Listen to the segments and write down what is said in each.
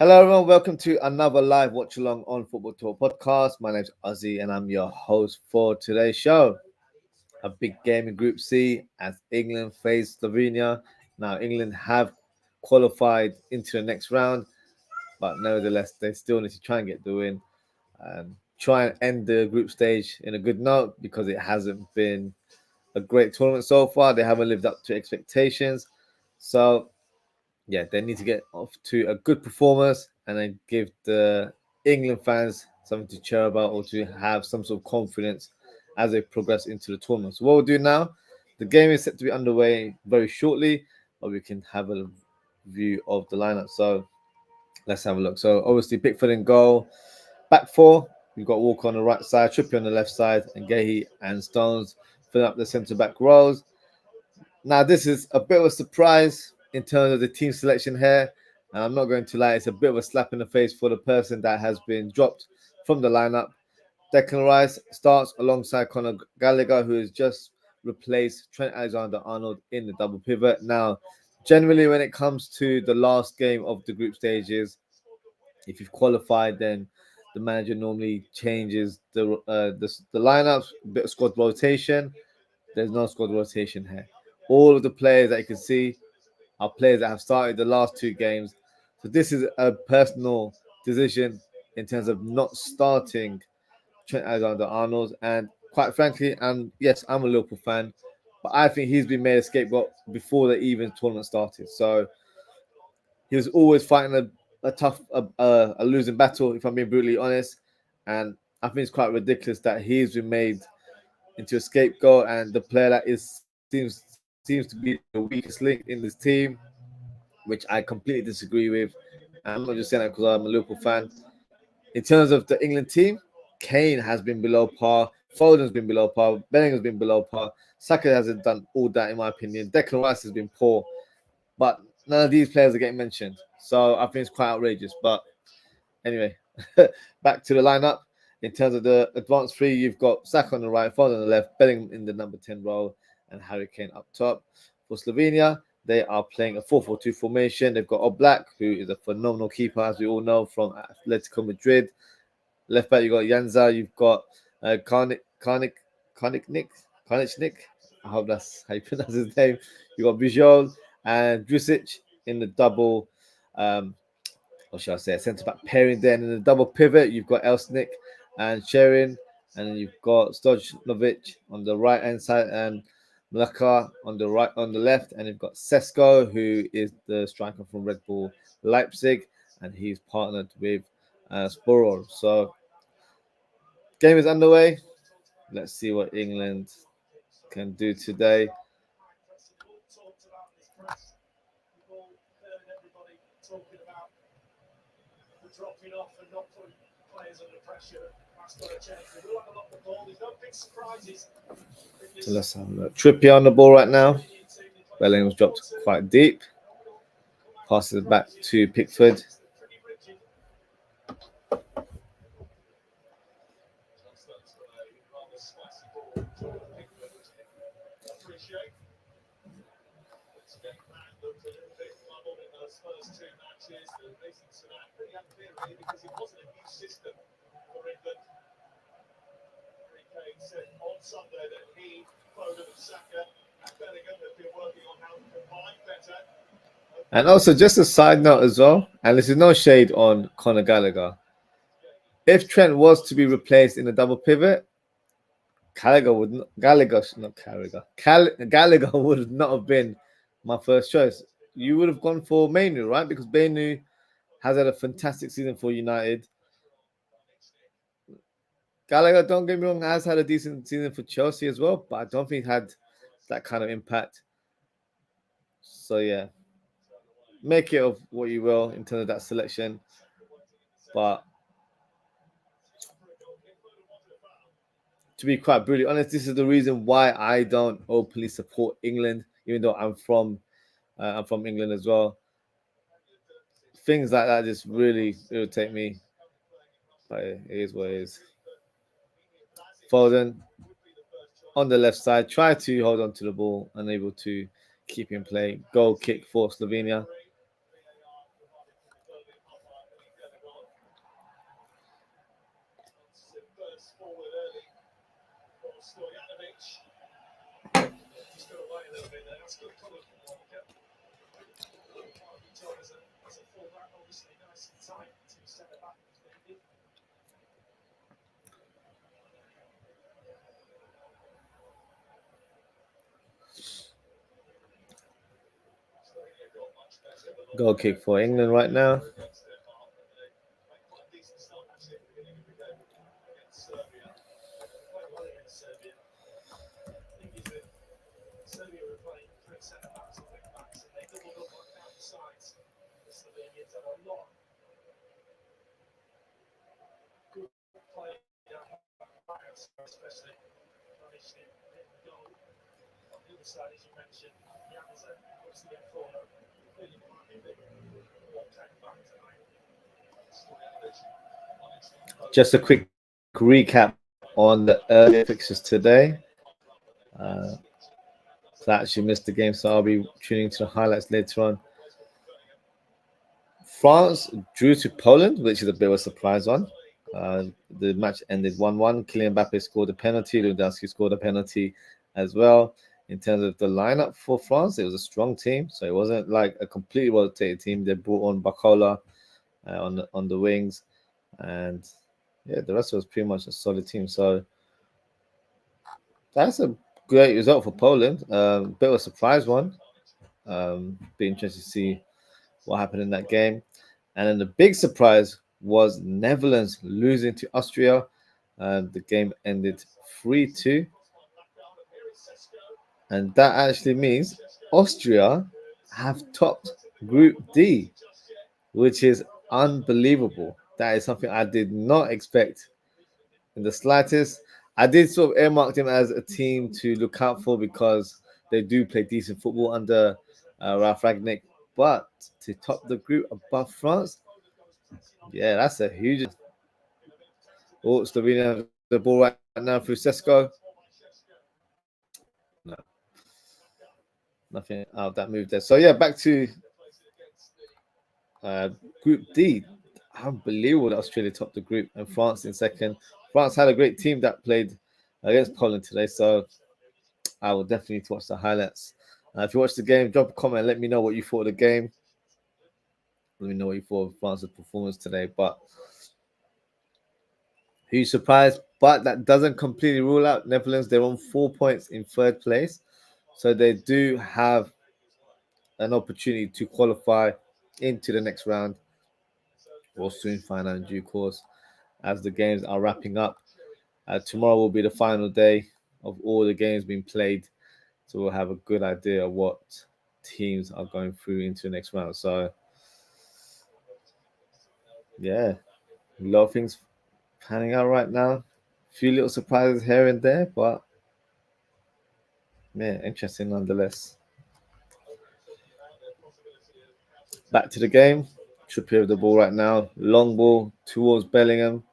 Hello, everyone. Welcome to another live watch along on Football Talk podcast. My name's Ozzy, and I'm your host for today's show. A big game in Group C as England face Slovenia. Now, England have qualified into the next round, but nevertheless, they still need to try and get the win and try and end the group stage in a good note because it hasn't been a great tournament so far. They haven't lived up to expectations. So yeah, they need to get off to a good performance and then give the England fans something to cheer about or to have some sort of confidence as they progress into the tournament. So what we'll do now, the game is set to be underway very shortly, but we can have a view of the lineup. So let's have a look. So obviously Pickford in goal, back four. We've got Walker on the right side, Trippier on the left side, and Gahey and Stones filling up the centre back rows. Now, this is a bit of a surprise in terms of the team selection here. And I'm not going to lie, it's a bit of a slap in the face for the person that has been dropped from the lineup. Declan Rice starts alongside Conor Gallagher, who has just replaced Trent Alexander-Arnold in the double pivot. Now, generally, when it comes to the last game of the group stages, if you've qualified, then the manager normally changes the lineups, a bit of squad rotation. There's no squad rotation here. All of the players that you can see are players that have started the last two games. So this is a personal decision in terms of not starting Trent Alexander-Arnold. And quite frankly, yes, I'm a Liverpool fan, but I think he's been made a scapegoat before the even tournament started. So he was always fighting a tough, a losing battle, if I'm being brutally honest. And I think it's quite ridiculous that he's been made into a scapegoat and the player that seems to be the weakest link in this team, which I completely disagree with. And I'm not just saying that because I'm a Liverpool fan. In terms of the England team, Kane has been below par, Foden's been below par, Bellingham's been below par, Saka hasn't done all that in my opinion. Declan Rice has been poor, but none of these players are getting mentioned. So I think it's quite outrageous. But anyway, back to the lineup. In terms of the advanced three, you've got Saka on the right, Foden on the left, Bellingham in the number 10 role, and Harry Kane up top. For Slovenia, they are playing a 4-4-2 formation. They've got Oblak, who is a phenomenal keeper, as we all know, from Atletico Madrid. Left back, you've got Janza, you've got Karnic Nick. I hope that's how you pronounce his name. You've got Bijol and Drusic in the double, what should I say, centre back pairing. Then in the double pivot, you've got Elsnik and Sherin, and then you've got Stojnovic on the right hand side and Mlaka on the left, and you've got Sesko, who is the striker from Red Bull Leipzig, and he's partnered with Sporol. So game is underway. Let's see what England can do today. Dropping off and not putting players under pressure. That's got to change. We will have a lot of the ball. There's no big surprises. So let's have a look. Trippier on the ball right now. Bellingham's dropped quite deep. Passes it back to Pickford. Because it wasn't a new system for England. Harry Kane said on Sunday that he, Foden and Saka and Bellingham have been working on how to combine better. And also, just a side note as well, and this is no shade on Conor Gallagher. If Trent was to be replaced in a double pivot, Gallagher would not have been my first choice. You would have gone for Mainu, right? Because Mainu has had a fantastic season for United. Gallagher, don't get me wrong, has had a decent season for Chelsea as well, but I don't think he had that kind of impact. So yeah, make it of what you will in terms of that selection. But to be quite brutally honest, this is the reason why I don't openly support England, even though I'm from England as well. Things like that just really irritate me. But it is what it is. Foden on the left side, try to hold on to the ball, unable to keep in play. Goal kick for Slovenia. Goal kick for England right now. Just a quick recap on the earlier fixtures today. So I actually missed the game, so I'll be tuning to the highlights later on. France drew to Poland, which is a bit of a surprise one. The match ended 1-1. Kylian Mbappe scored a penalty. Lewandowski scored a penalty as well. In terms of the lineup for France, it was a strong team, so it wasn't like a completely rotated team. They brought on Bacola on the wings, and yeah, the rest was pretty much a solid team. So that's a great result for Poland. Bit of a surprise one. Be interested to see what happened in that game. And then the big surprise was Netherlands losing to Austria. The game ended 3-2. And that actually means Austria have topped Group D, which is unbelievable. That is something I did not expect in the slightest. I did sort of earmark them as a team to look out for because they do play decent football under Ralph Ragnick. But to top the group above France, yeah, that's a huge. Oh, Slovenia has the ball right now through Sesko. No, nothing out of that move there. So yeah, back to Group D. Unbelievable that Australia topped the group and France in second. France had a great team that played against Poland today, so I will definitely watch the highlights. If you watch the game, drop a comment. Let me know what you thought of the game. Let me know what you thought of France's performance today. But huge surprise. But that doesn't completely rule out Netherlands. They're on 4 points in third place, so they do have an opportunity to qualify into the next round. We'll soon find out in due course as the games are wrapping up. Tomorrow will be the final day of all the games being played, so we'll have a good idea of what teams are going through into the next round. So, yeah, a lot of things panning out right now. A few little surprises here and there, but yeah, interesting nonetheless. Back to the game. Trippier with the ball right now. Long ball towards Bellingham.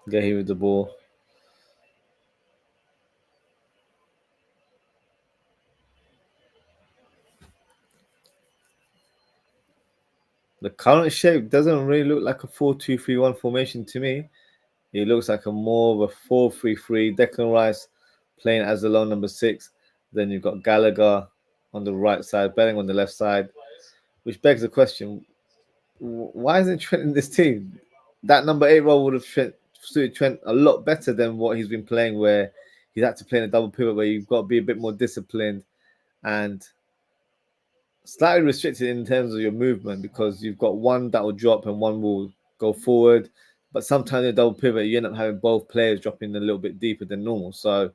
Get here with the ball. The current shape doesn't really look like a 4-2-3-1 formation to me. It looks like a more of a 4-3-3. Declan Rice playing as the lone number 6. Then you've got Gallagher on the right side, Bellingham on the left side, which begs the question: why isn't Trent in this team? That number 8 role would have suited Trent a lot better than what he's been playing, where he's had to play in a double pivot, where you've got to be a bit more disciplined and slightly restricted in terms of your movement, because you've got one that will drop and one will go forward. But sometimes in a double pivot, you end up having both players dropping a little bit deeper than normal. So,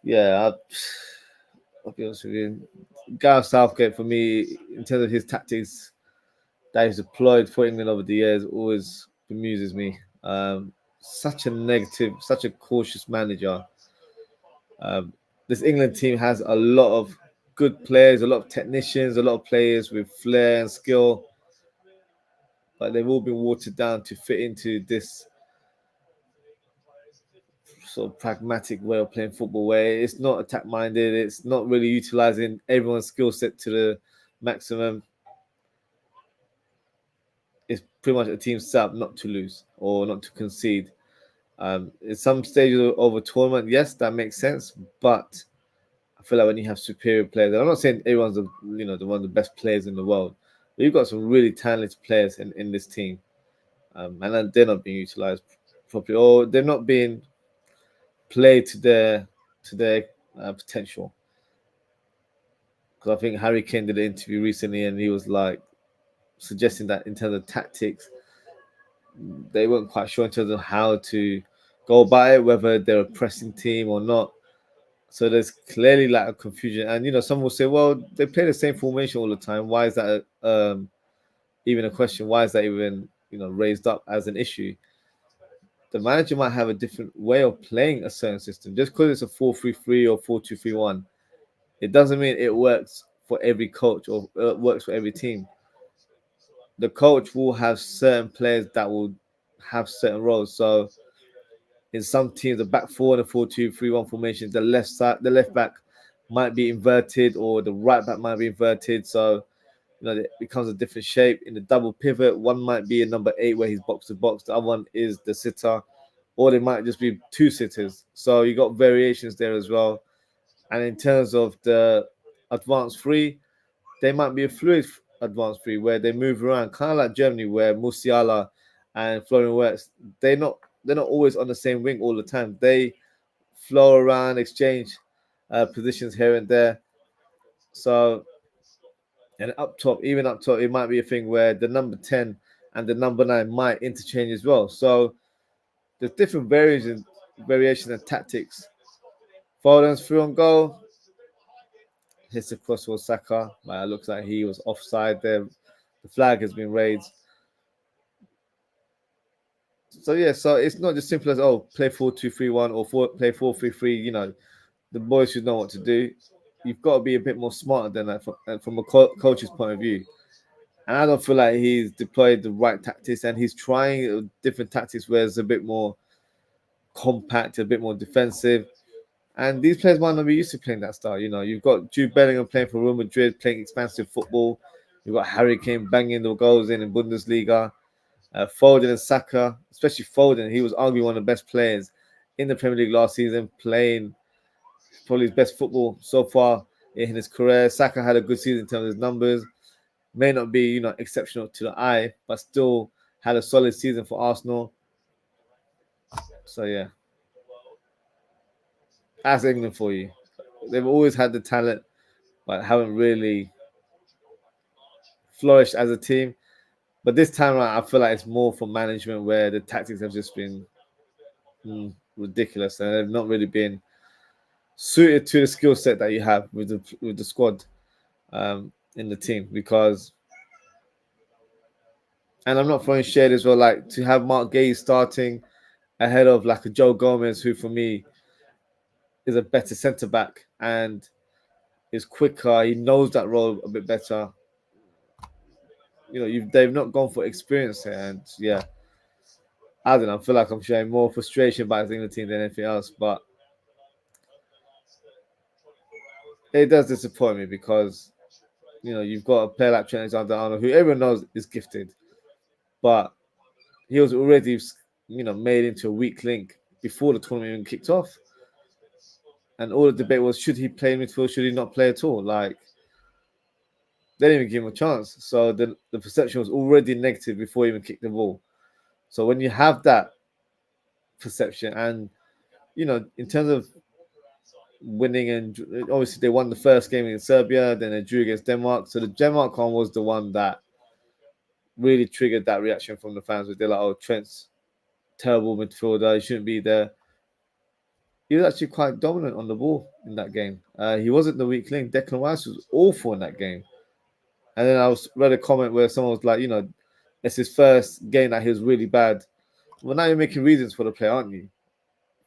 yeah, I'll be honest with you. Gareth Southgate, for me, in terms of his tactics that he's deployed for England over the years, always bemuses me. Such a negative, such a cautious manager. This England team has a lot of good players, a lot of technicians, a lot of players with flair and skill, but they've all been watered down to fit into this sort of pragmatic way of playing football, where it's not attack minded, it's not really utilizing everyone's skill set to the maximum. It's pretty much a team set up not to lose or not to concede. In some stages of a tournament, yes, that makes sense, but I feel like when you have superior players, and I'm not saying everyone's the one of the best players in the world, but you've got some really talented players in this team, and they're not being utilized properly, or they're not being played to their potential. Because I think Harry Kane did an interview recently, and he was like suggesting that in terms of tactics, they weren't quite sure in terms of how to go about it, whether they're a pressing team or not. So there's clearly like a confusion, and some will say, well, they play the same formation all the time. Why is that even a question? Why is that even raised up as an issue? The manager might have a different way of playing a certain system. Just because it's a 4-3-3 or 4-2-3-1, it doesn't mean it works for every coach or works for every team. The coach will have certain players that will have certain roles. So in some teams, the back four in a 4-2-3-1 formation, the left back might be inverted, or the right back might be inverted. So it becomes a different shape. In the double pivot, one might be a number 8 where he's box to box, the other one is the sitter, or they might just be two sitters. So you got variations there as well. And in terms of the advanced three, they might be a fluid advanced three where they move around, kind of like Germany, where Musiala and Florian Wirtz, they're not always on the same wing all the time. They flow around, exchange positions here and there. So, and even up top, it might be a thing where the number 10 and the number 9 might interchange as well. So there's different variations and tactics. Foden's through on goal, hits across for Saka. It looks like he was offside there. The flag has been raised. So it's not just simple as play 4-2-3-1 or play 4-3-3. The boys should know what to do. You've got to be a bit more smarter than that from a coach's point of view. And I don't feel like he's deployed the right tactics, and he's trying different tactics where it's a bit more compact, a bit more defensive. And these players might not be used to playing that style. You've got Jude Bellingham playing for Real Madrid, playing expansive football. You've got Harry Kane banging the goals in Bundesliga. Foden and Saka, especially Foden, he was arguably one of the best players in the Premier League last season, playing probably his best football so far in his career. Saka had a good season in terms of his numbers. May not be, exceptional to the eye, but still had a solid season for Arsenal. So yeah, that's England for you. They've always had the talent, but haven't really flourished as a team. But this time around, I feel like it's more for management, where the tactics have just been ridiculous, and they've not really been suited to the skill set that you have with the squad in the team. Because, and I'm not throwing shade as well, like to have Mark Gay starting ahead of like a Joe Gomez, who for me is a better centre back and is quicker. He knows that role a bit better. They've not gone for experience here, and yeah, I don't know. I feel like I'm showing more frustration by the team than anything else, but it does disappoint me because you've got a player like Trent Alexander-Arnold, who everyone knows is gifted, but he was already made into a weak link before the tournament even kicked off, and all the debate was, should he play in midfield, should he not play at all? Like, they didn't even give him a chance, so the perception was already negative before he even kicked the ball. So when you have that perception, and in terms of winning, and obviously they won the first game in Serbia, then they drew against Denmark. So the Denmark one was the one that really triggered that reaction from the fans, where they're like, "Oh, Trent's terrible midfielder, he shouldn't be there." He was actually quite dominant on the ball in that game. He wasn't the weak link. Declan Rice was awful in that game. And then I read a comment where someone was like, it's his first game that he was really bad. Well, now you're making reasons for the player, aren't you?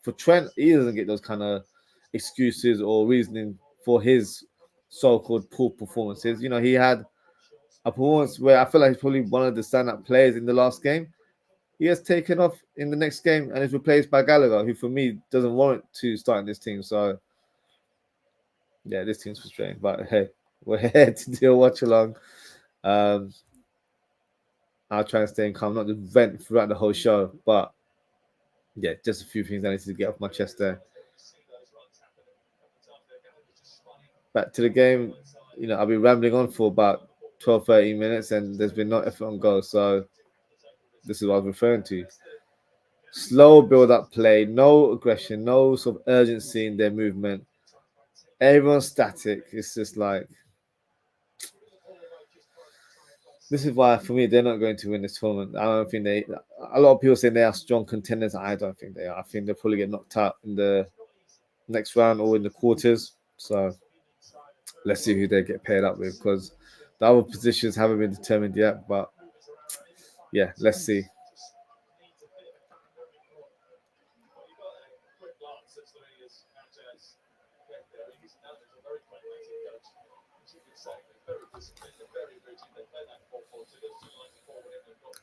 For Trent, he doesn't get those kind of excuses or reasoning for his so-called poor performances. You know, he had a performance where I feel like he's probably one of the stand-up players in the last game. He has taken off in the next game and is replaced by Gallagher, who for me doesn't warrant to start in this team. So yeah, this team's frustrating. But hey, we're here to do a watch along. I'll try and stay calm, not just vent throughout the whole show. But yeah, just a few things I need to get off my chest there. Back to the game. You know, I'll be rambling on for about 12, 13 minutes and there's been no effort on goal. So this is what I was referring to. Slow build-up play, no aggression, no sort of urgency in their movement. Everyone's static. It's just like, this is why for me they're not going to win this tournament. I don't think they. A lot of people say they are strong contenders. I don't think they are. I think they'll probably get knocked out in the next round or in the quarters. So let's see who they get paired up with, because the other positions haven't been determined yet. But yeah, let's see.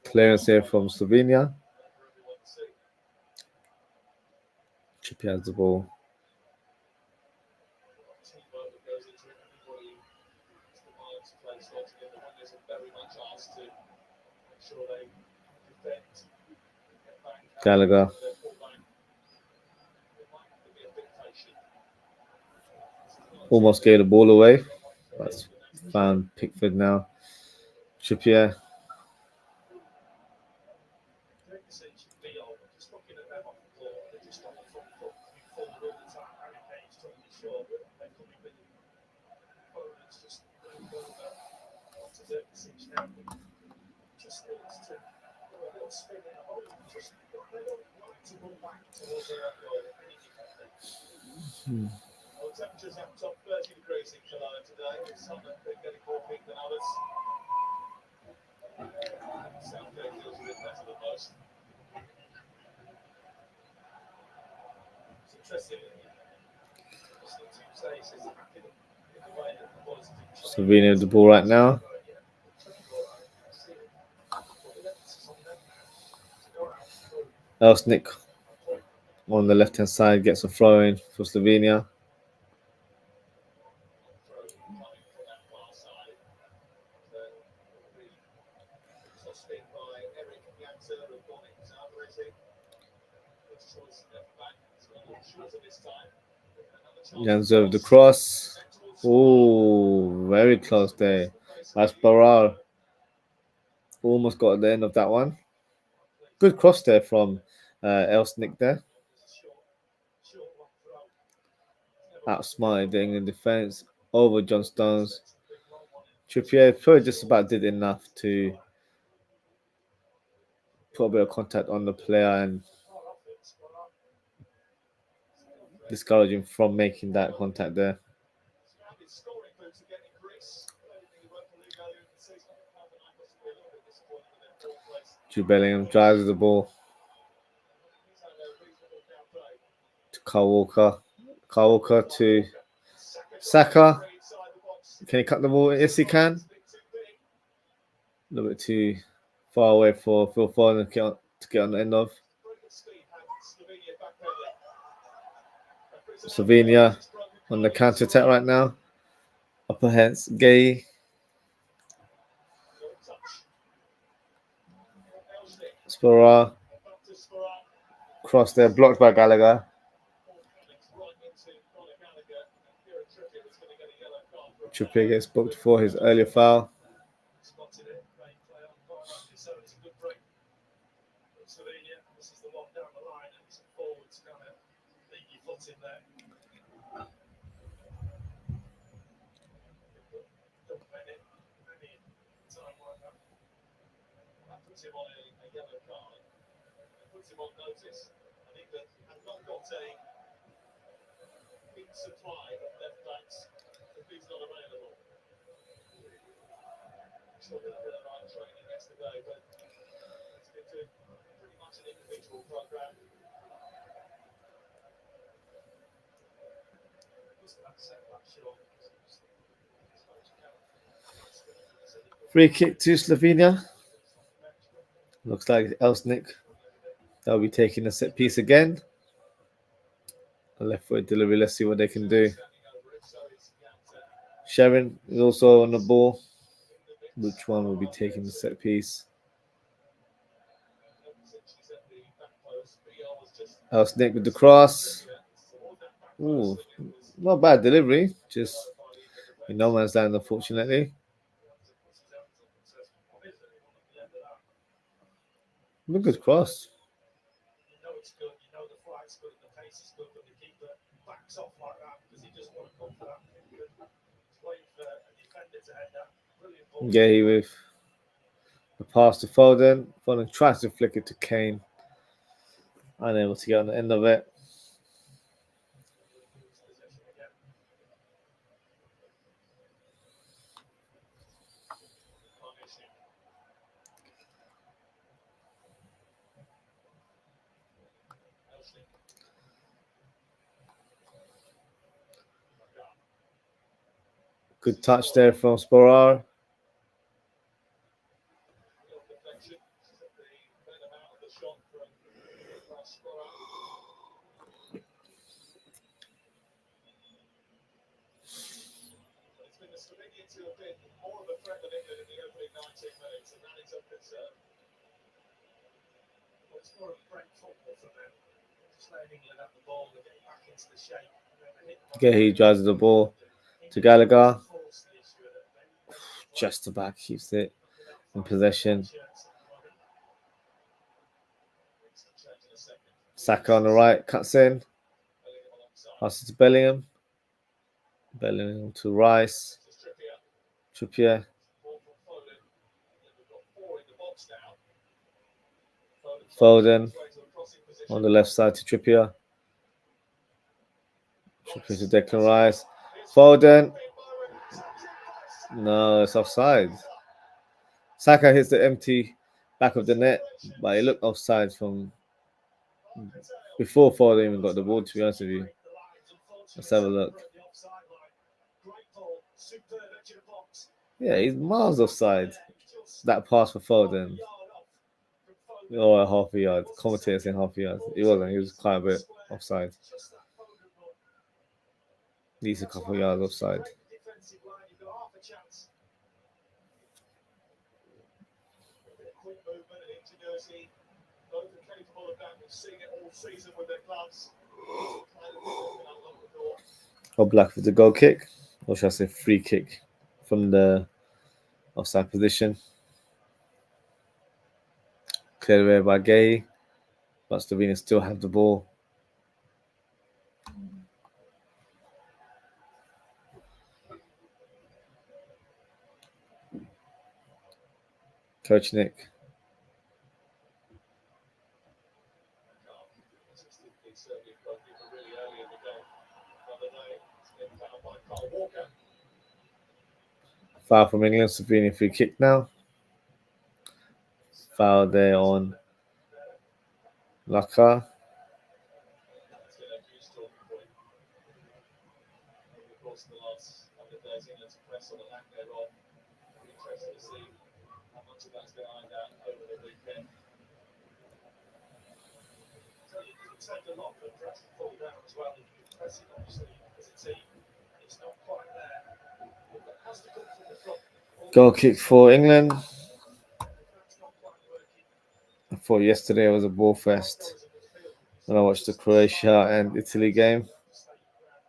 Clearance here from Slovenia. Trippier has the ball. Gallagher. Almost gave the ball away. That's found Pickford now. Trippier. Temperatures up top 30 degrees in Cologne today. The sun has been getting more peak than others. Southgate feels a bit better than most. It's interesting. Slovenia with the ball right now. Elsnik on the left hand side gets a throw in for Slovenia. Janzo with the cross. Oh, very close there. That's Baral. Almost got at the end of that one. Good cross there from Elsnik there. Outsmarted the England defence over John Stones. Trippier probably just about did enough to put a bit of contact on the player and discourage him from making that contact there. Jude Bellingham drives the ball to Kyle Walker. Kyle Walker to Saka. Can he cut the ball? Yes, he can. A little bit too far away for Phil Foden to get on the end of. Slovenia on the counter attack right now. Upper hands, Gay. Spora. Cross there, blocked by Gallagher. Trippier gets booked for his earlier foul. Free kick to Slovenia. Looks like Elsnik. They'll be taking a set piece again. A left foot delivery. Let's see what they can do. Sharon is also on the ball. Which one will be taking the set piece? Elsnik with the cross. Ooh, not bad delivery. Just in no man's land, unfortunately. A good cross. Gay with the pass to Foden. Foden tries to flick it to Kane. Unable to get on the end of it. Good touch there from Sporar. He drives the ball to Gallagher. Just about keeps it in possession. Saka on the right, cuts in. Passes to Bellingham. Bellingham to Rice. Trippier. Foden on the left side to Trippier. Trippier to Declan Rice. Foden. No, it's offside. Saka hits the empty back of the net, but it looked offside from before Foden even got the ball, to be honest with you. Let's have a look. Yeah, he's miles offside. That pass for Foden. Oh, half a yard. Commentator saying half a yard. He wasn't. He was quite a bit offside. At least a couple of yards offside. Or Black with the goal kick, or should I say free kick from the offside position. Cleared away by Gay, but Slovenia still have the ball. Coach Nick. Foul from England, Slovenia free kick now. Foul there on Laka. Goal kick for England. I thought yesterday was a ball fest when I watched the Croatia and Italy game.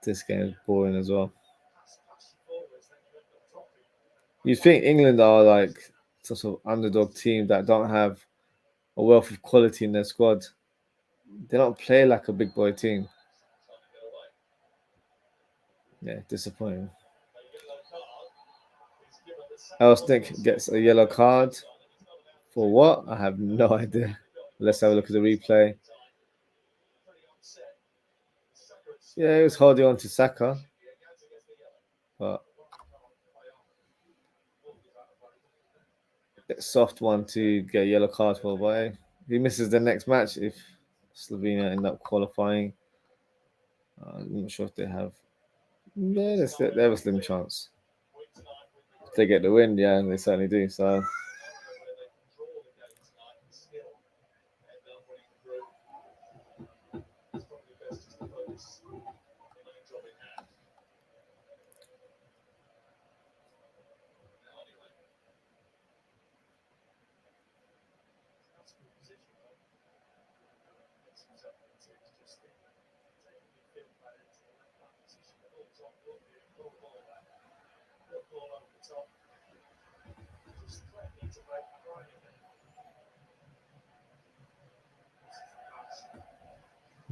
This game is boring as well. You think England are like some sort of underdog team that don't have a wealth of quality in their squad. They don't play like a big boy team. Yeah, disappointing. Elsnik gets a yellow card. For what? I have no idea. Let's have a look at the replay. Yeah, he was holding on to Saka. But soft one to get a yellow card for, but he misses the next match if Slovenia end up qualifying. I'm not sure if they have Yeah, they have a slim chance. If they get the win, yeah, they certainly do. So.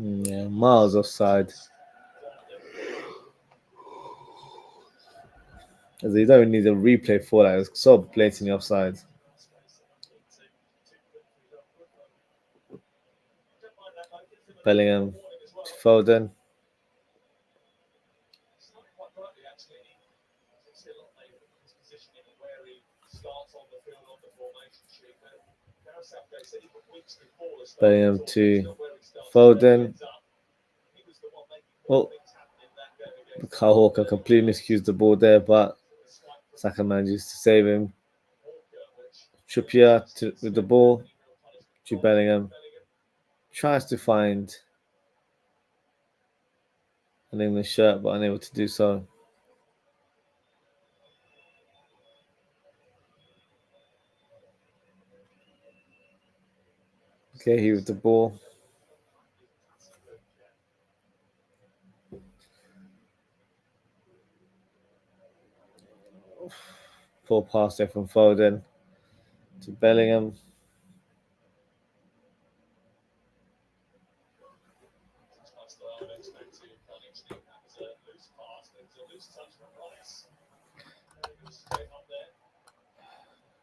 Yeah, miles offside. As you don't need a replay for that. It's so blatantly offside. Bellingham, Foden. Bellingham to Foden. Oh, Kyle Walker completely miscued the ball there, but Saka manages to save him. Trippier with the ball to Bellingham. Tries to find an English shirt, but unable to do so. Okay, he with the ball. Poor pass there from Foden to Bellingham.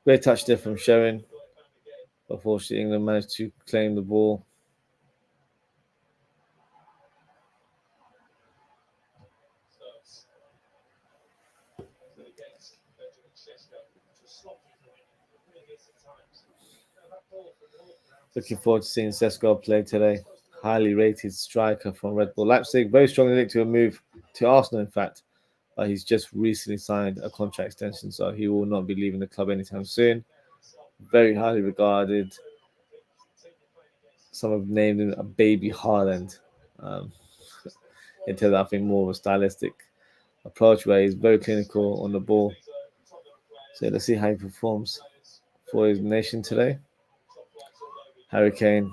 Great touch there from Sherrin. Unfortunately, England managed to claim the ball. Looking forward to seeing Sesko play today. Highly rated striker from Red Bull Leipzig. Very strongly linked to a move to Arsenal, in fact. But he's just recently signed a contract extension, so he will not be leaving the club anytime soon. Very highly regarded. Some have named him a baby Haaland. In terms of, I think, more of a stylistic approach where he's very clinical on the ball. So let's see how he performs for his nation today. Harry Kane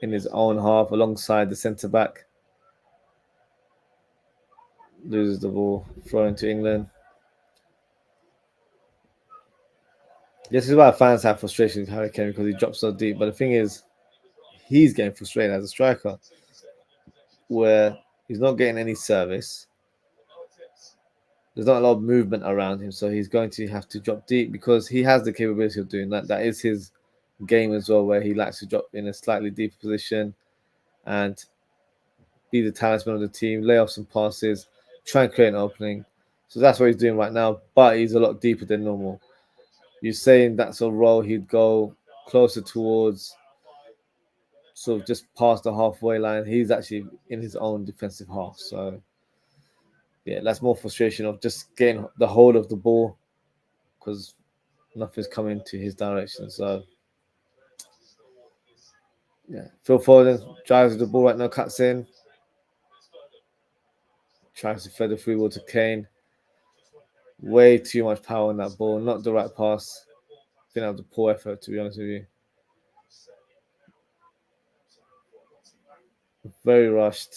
in his own half alongside the centre back. Loses the ball, thrown to England. This is why fans have frustration with Harry Kane because he drops so deep. But the thing is, he's getting frustrated as a striker where he's not getting any service. There's not a lot of movement around him, so he's going to have to drop deep because he has the capability of doing that. That is his game as well, where he likes to drop in a slightly deeper position and be the talisman of the team, lay off some passes, try and create an opening. So that's what he's doing right now, but he's a lot deeper than normal. You're saying that's a role he'd go closer towards, sort of just past the halfway line. He's actually in his own defensive half. So, yeah, that's more frustration of just getting the hold of the ball because nothing's coming to his direction. So, yeah, Phil Foden drives the ball right now, cuts in, tries to feed the free ball to Kane. Way too much power on that ball, not the right pass. I think that was a poor effort, to be honest with you. Very rushed.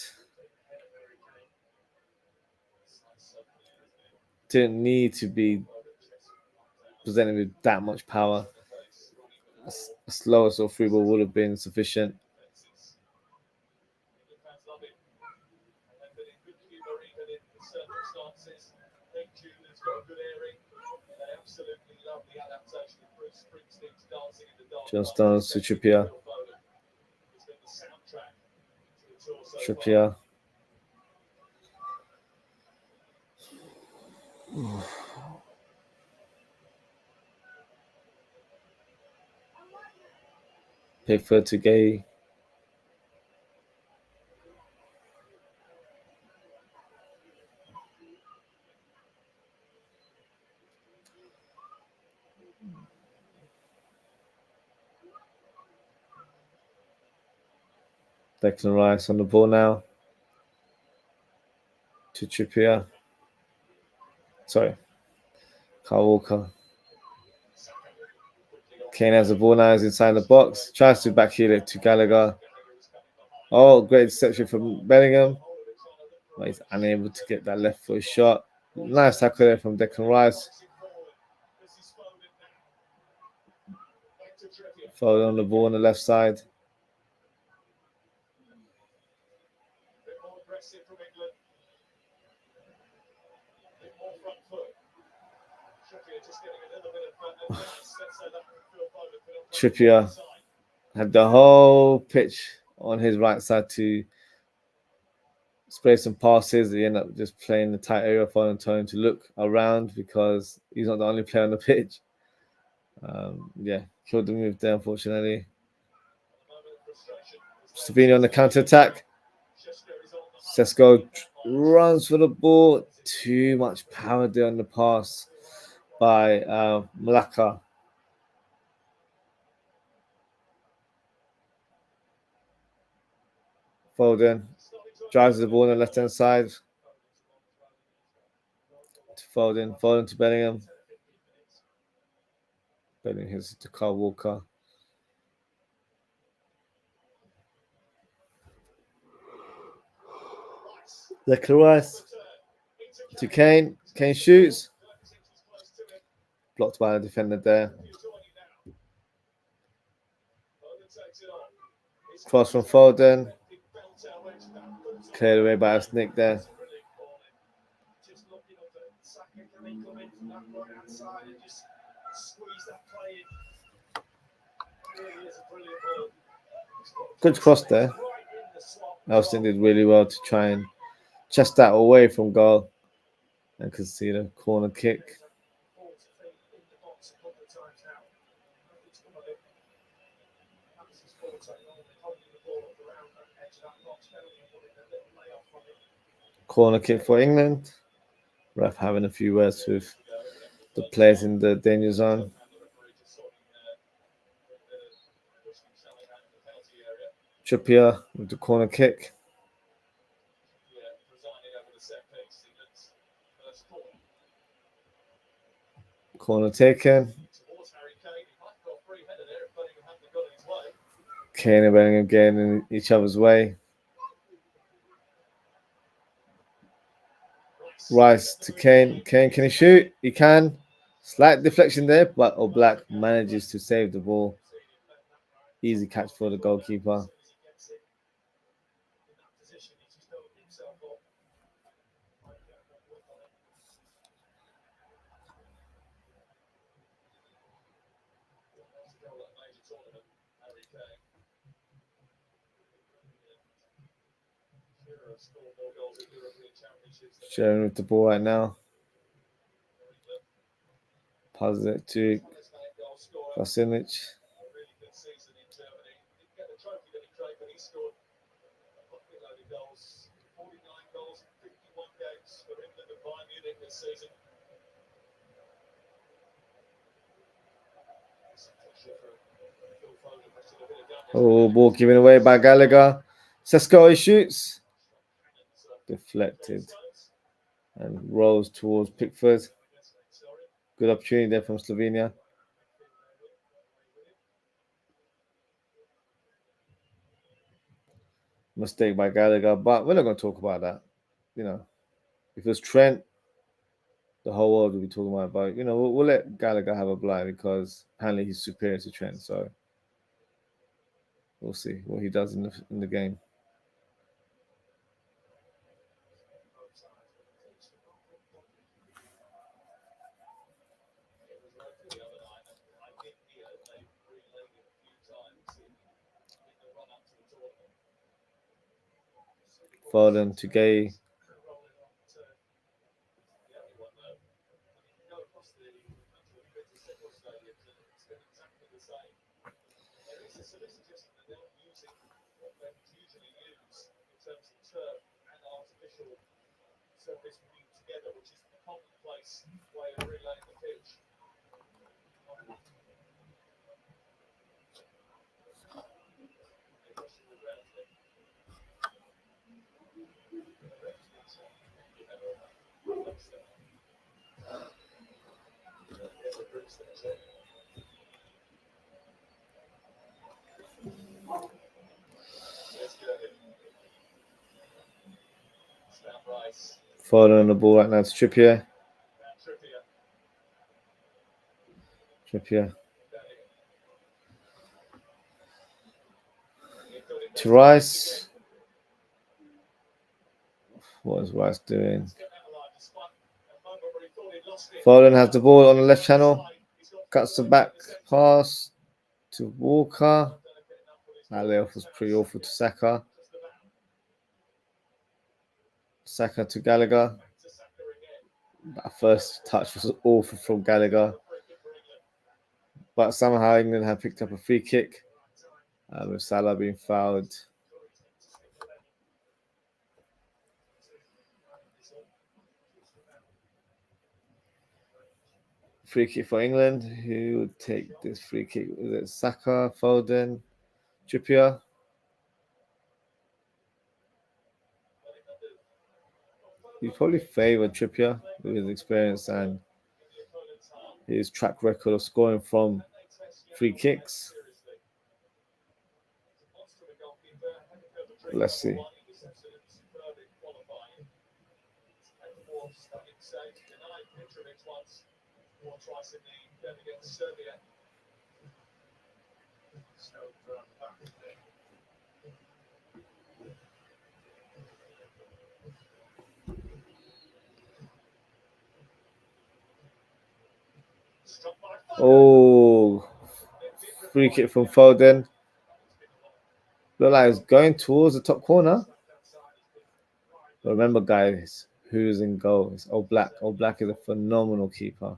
Didn't need to be presented with that much power. A slower sort of free ball would have been sufficient. John Stones to Trippier. Trippier. Pickford to Gay. Declan Rice on the ball now. To Trippier. Sorry. Kyle Walker. Kane has the ball now. He's inside the box. Tries to backheel it to Gallagher. Oh, great deception from Bellingham. But he's unable to get that left foot shot. Nice tackle there from Declan Rice. Foden on the ball on the left side. Trippier had the whole pitch on his right side to spray some passes. He ended up just playing the tight area for him, telling him to look around because he's not the only player on the pitch. Yeah, killed the move there, unfortunately. Slovenia on the counter attack. Sesko runs for the ball. Too much power there on the pass by Malaka. Foden drives the ball on the left hand side. To Foden to Bellingham. Bellingham hits it to Kyle Walker. Declan Rice to Kane. Kane shoots. Blocked by the defender there. Cross from Foden. Cleared away by Nick there. Good cross there. Elston did really well to try and chest that away from goal and concede a corner kick. Corner kick for England. Ref having a few words with the players in the danger zone. Trippier with the corner kick. Corner taken. Kane and Bellingham getting in each other's way. Rice to Kane. Kane, can he shoot? He can. Slight deflection there, but Oblak manages to save the ball. Easy catch for the goalkeeper. Sharing with the ball right now. Passes it to Vasilic. Oh, ball given away by Gallagher. Sesko, he shoots. Deflected. And rolls towards Pickford. Good opportunity there from Slovenia. Mistake by Gallagher, but we're not going to talk about that. You know, if it was Trent, the whole world would be talking about it. But, you know, we'll let Gallagher have a blind because apparently he's superior to Trent. So we'll see what he does in the game. Foden to Gay. Foden on the ball right now. It's Trippier. To Rice. What is Rice doing? Foden has the ball on the left channel. Cuts the back pass to Walker. That layoff was pretty awful to Saka. Saka to Gallagher. That first touch was awful from Gallagher. But somehow England have picked up a free kick with Salah being fouled. Free kick for England. Who would take this free kick? Was it Saka, Foden, Trippier? You probably favour Trippier with his experience and his track record of scoring from free kicks. Let's see. Oh, free kick from Foden. Look like it's going towards the top corner. But remember, guys, who's in goal? It's OZWRLD. OZWRLD is a phenomenal keeper.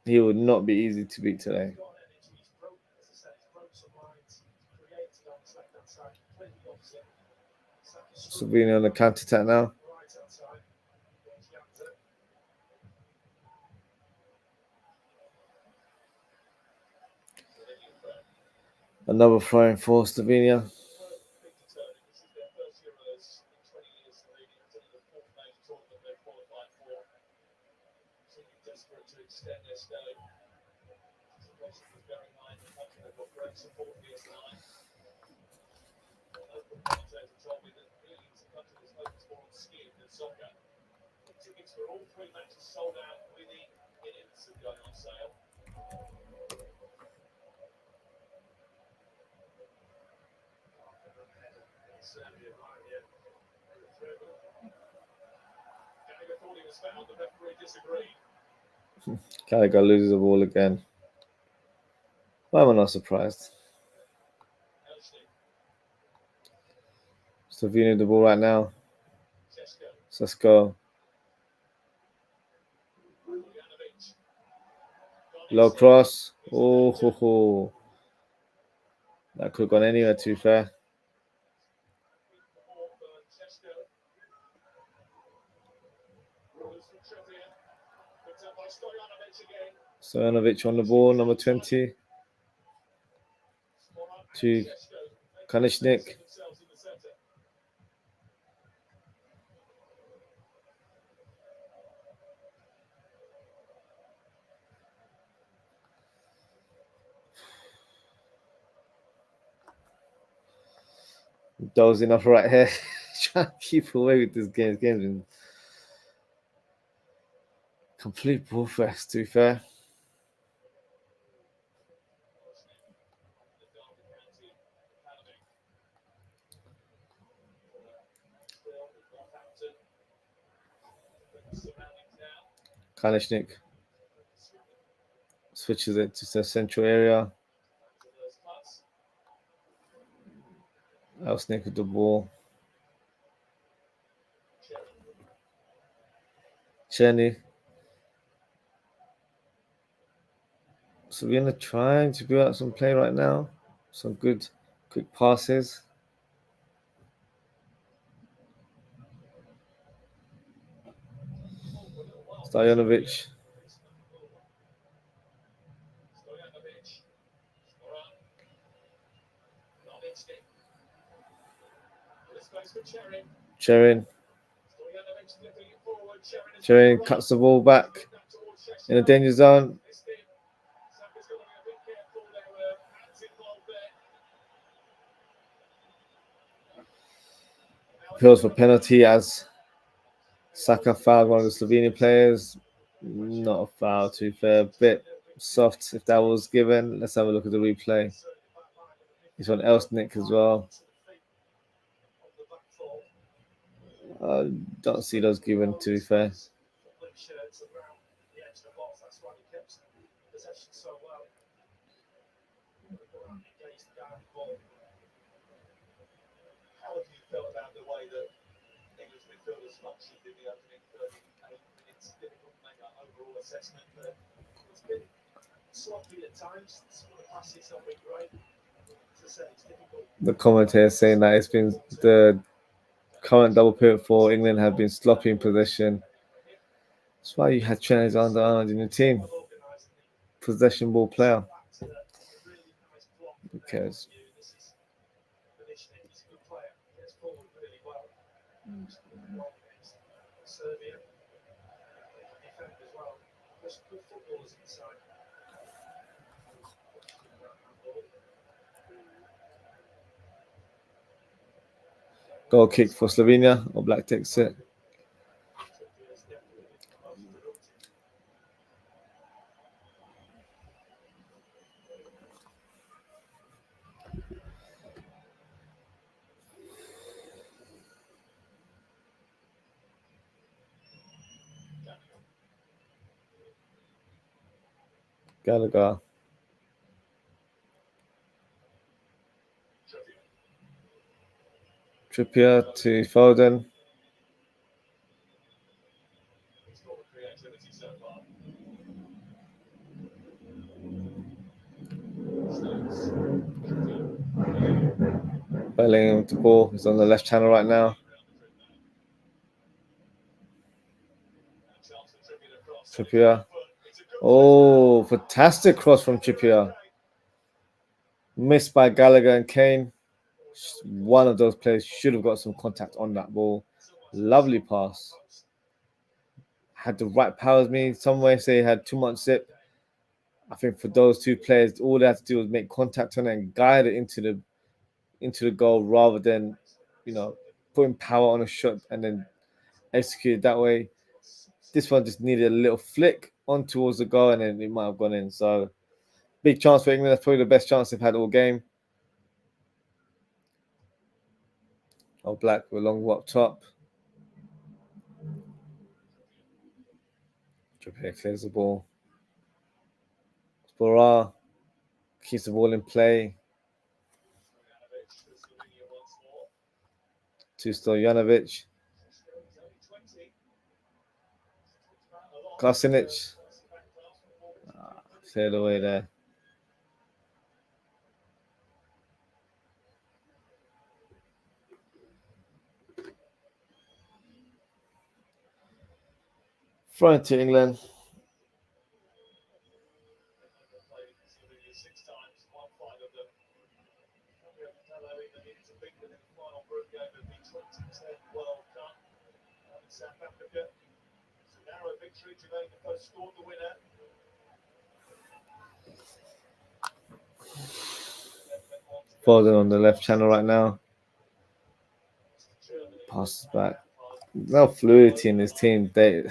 He would not be easy to beat today. Slovenia on the counter attack now. Another throw in for Slovenia. Gallagher loses the ball again. Why am I not surprised? Slovenia the ball right now. So let's go. Low cross. Oh, ho, ho. That could have gone anywhere, to be fair. Stojanovic on the ball, number 20. To Kanishnik. Dozing off right here. Trying to keep away with this game. This game's been complete bullfest, to be fair. Kalishnik switches it to the central area. Elsnik with the ball. Cheney. So we're trying to build out some play right now. Some good quick passes. Stojanovic. Cherin cuts the ball back in the danger zone. Appeals for penalty as Saka fouled one of the Slovenian players. Not a foul, to be fair. A bit soft if that was given. Let's have a look at the replay. This one Elsnik as well. Don't see those given, to be fair. The commentator saying that it's been the current double pivot for England have been sloppy in possession. That's why you had Trent Alexander-Arnold in your team. Possession ball player. Who cares? Goal kick for Slovenia. Or Black takes it. Gallagher. Trippier to Foden. Bellingham with the ball. He's on the left channel right now. Trippier. Oh, fantastic cross from Trippier. Missed by Gallagher and Kane. One of those players should have got some contact on that ball. Lovely pass. Had the right powers. Me, some way say he had too much zip. I think for those two players, all they had to do was make contact on it and guide it into the goal rather than, putting power on a shot and then execute it that way. This one just needed a little flick on towards the goal and then it might have gone in. So big chance for England. That's probably the best chance they've had all game. Oh, Black with a long walk top. Trippier clears the ball. Spora keeps the ball in play. To Stojanovic. Kosinic. Cleared away there. Front to England. Foden on the left channel right now. Passes back. No fluidity in this team. They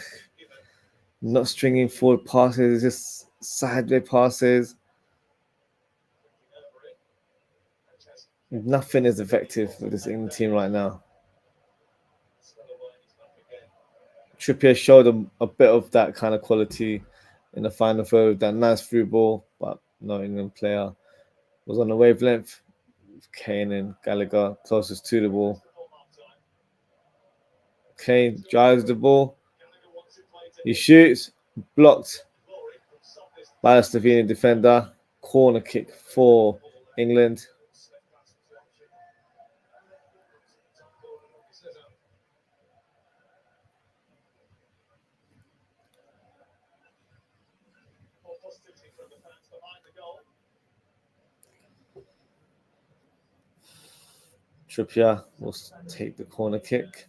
not stringing forward passes, just sideways passes. Nothing is effective with this England team right now. Trippier showed a bit of that kind of quality in the final third with that nice through ball, but no England player was on the wavelength. Kane and Gallagher closest to the ball. Kane drives the ball. He shoots, blocked by a Slovenian defender. Corner kick for England. Trippier will take the corner kick.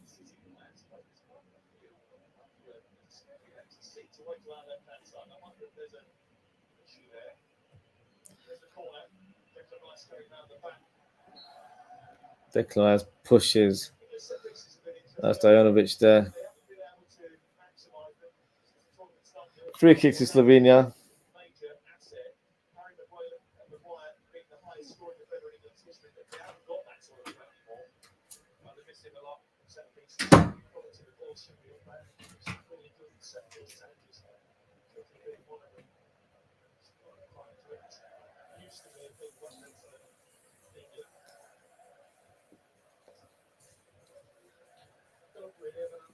Declan Rice pushes. That's Stojanovic there. Free kick to Slovenia.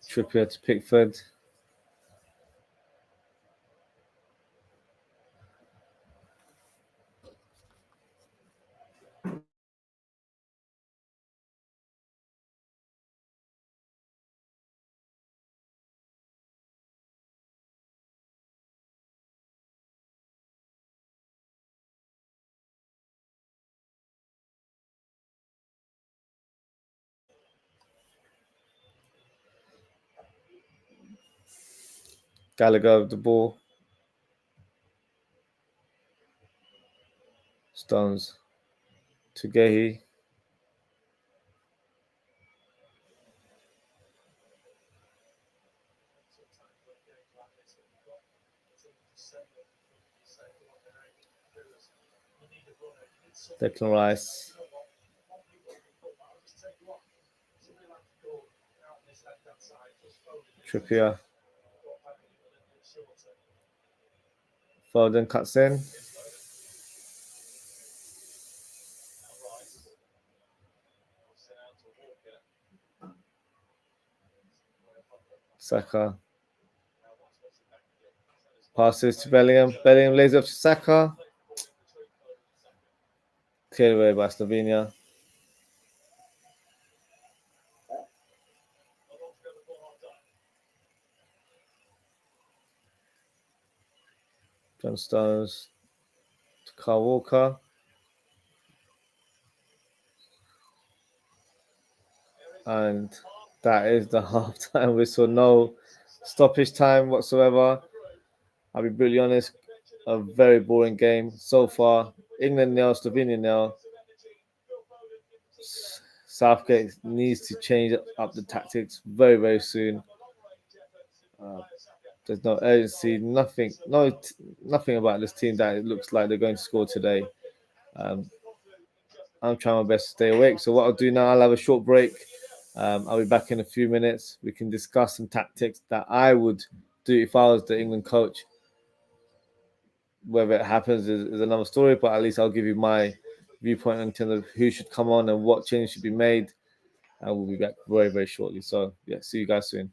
Trippier to Pickford. Gallagher with the ball. Stones to Gehi. Declan Rice. Trippier. Foden cuts in. Saka. Passes to Bellingham. Bellingham lays up to Saka. Cleared away by Slovenia. John Stones to Kyle Walker. And that is the half-time whistle. No stoppage time whatsoever. I'll be brutally honest, a very boring game so far. England nil, Slovenia nil. Southgate needs to change up the tactics very, very soon. There's no urgency, nothing about this team that it looks like they're going to score today. I'm trying my best to stay awake. So what I'll do now, I'll have a short break. I'll be back in a few minutes. We can discuss some tactics that I would do if I was the England coach. Whether it happens is another story, but at least I'll give you my viewpoint in terms of who should come on and what change should be made. And we'll be back very, very shortly. So, yeah, see you guys soon.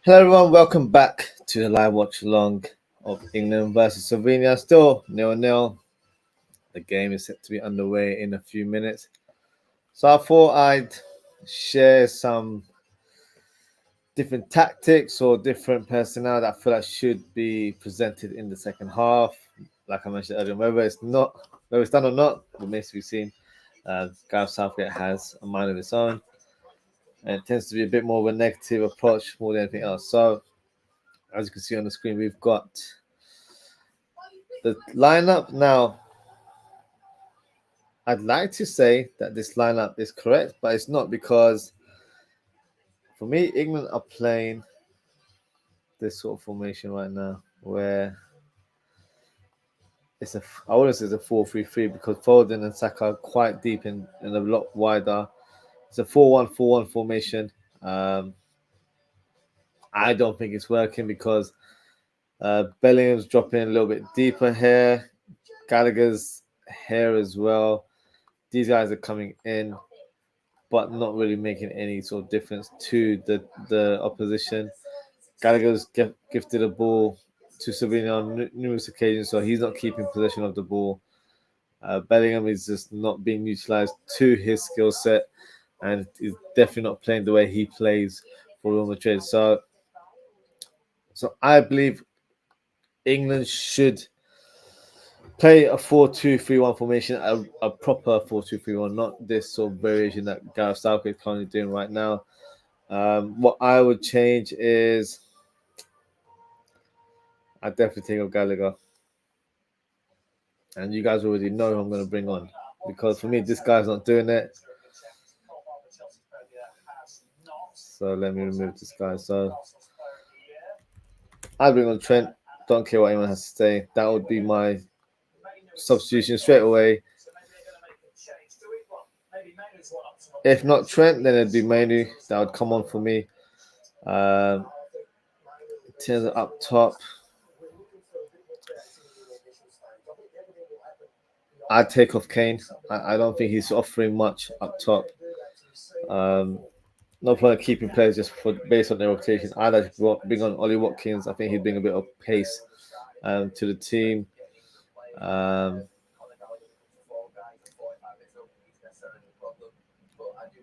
Hello everyone, welcome back to the live watch along of England versus Slovenia. Still 0-0. The game is set to be underway in a few minutes. So I thought I'd share some different tactics or different personnel that I feel like should be presented in the second half. Like I mentioned earlier, whether it's done or not, remains to be seen. Gareth Southgate has a mind of its own, and it tends to be a bit more of a negative approach more than anything else. So as you can see on the screen, we've got the lineup now. I'd like to say that this lineup is correct, but it's not, because for me, England are playing this sort of formation right now where I wouldn't say it's a 4-3-3 because Foden and Saka are quite deep and a lot wider. It's a 4-1-4-1 formation. I don't think it's working because Bellingham's dropping a little bit deeper here. Gallagher's here as well. These guys are coming in, but not really making any sort of difference to the opposition. Gallagher's gifted a ball to Slovenia on numerous occasions, so he's not keeping possession of the ball. Bellingham is just not being utilized to his skill set, and is definitely not playing the way he plays for Real Madrid. So I believe England should play a 4-2-3-1 formation, a proper 4-2-3-1, not this sort of variation that Gareth Southgate is currently doing right now. What I would change is I definitely think of Gallagher. And you guys already know who I'm going to bring on, because for me, this guy's not doing it. So let me remove this guy. So I'll bring on Trent. Don't care what anyone has to say. That would be my substitution straight away. If not Trent, then it'd be Manu. That would come on for me. Tierney up top. I'd take off Kane. I don't think he's offering much up top. No point of keeping players just based on their rotation. I'd actually bring on Ollie Watkins. I think he'd bring a bit of pace to the team.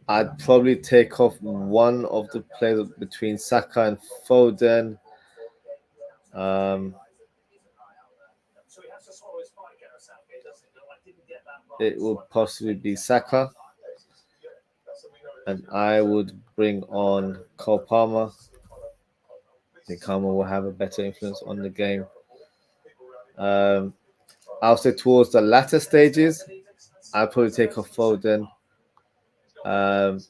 I'd probably take off one of the players between Saka and Foden. It will possibly be Saka. And I would bring on Cole Palmer. I think Palmer will have a better influence on the game. I'll say towards the latter stages, I'll probably take off Foden. And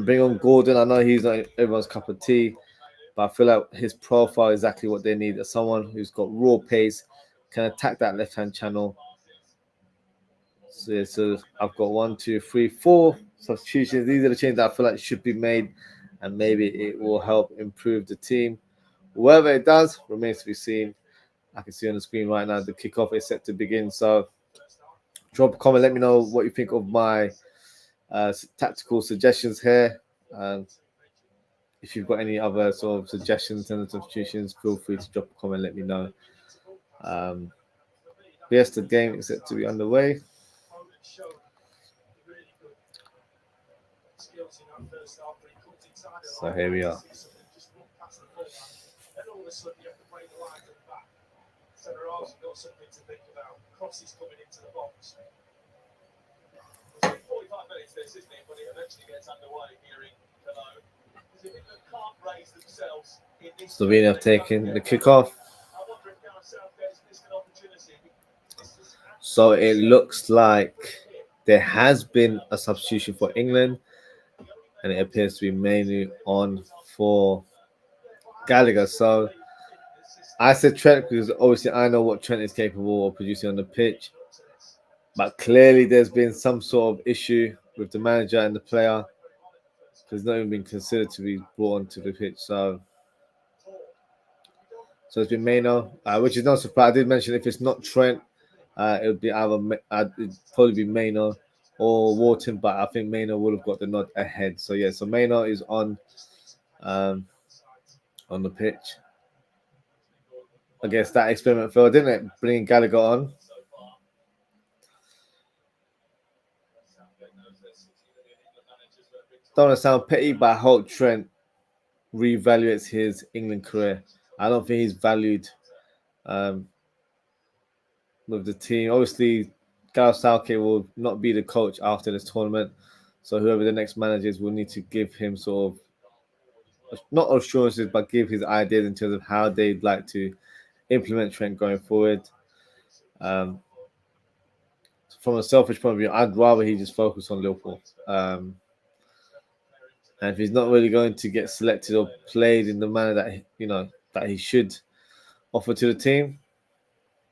bring on Gordon. I know he's not everyone's cup of tea, but I feel like his profile is exactly what they need. As someone who's got raw pace, can attack that left-hand channel. So I've got 1, 2, 3, 4 substitutions. These are the changes that I feel like should be made, and maybe it will help improve the team. Whether it does remains to be seen. I can see on the screen right now the kickoff is set to begin. So drop a comment, let me know what you think of my tactical suggestions here. If you've got any other sort of suggestions and substitutions, feel free to drop a comment, let me know. Yes, the game is set to be underway. So here we are. Crosses coming into the box. 45 minutes this, isn't it? But it eventually gets underway here in Cologne. Because if England can't raise themselves in this, Slovenia have taken the kickoff. So it looks like there has been a substitution for England, and it appears to be mainly on for Gallagher. So I said Trent because obviously I know what Trent is capable of producing on the pitch. But clearly there's been some sort of issue with the manager and the player, because he's not even been considered to be brought onto the pitch. So it's been Maino, which is not surprising. I did mention if it's not Trent, it would be it'd probably be Maino or Wharton, but I think Maino would have got the nod ahead. So yeah, so Maino is on. on the pitch. I guess that experiment failed, didn't it? Bringing Gallagher on. Don't want to sound petty, but I hope Trent reevaluates his England career. I don't think he's valued with the team. Obviously, Gareth Southgate will not be the coach after this tournament, so whoever the next manager is will need to give him sort of, not assurances, but give his ideas in terms of how they'd like to implement Trent going forward. From a selfish point of view, I'd rather he just focus on Liverpool. And if he's not really going to get selected or played in the manner that he should offer to the team,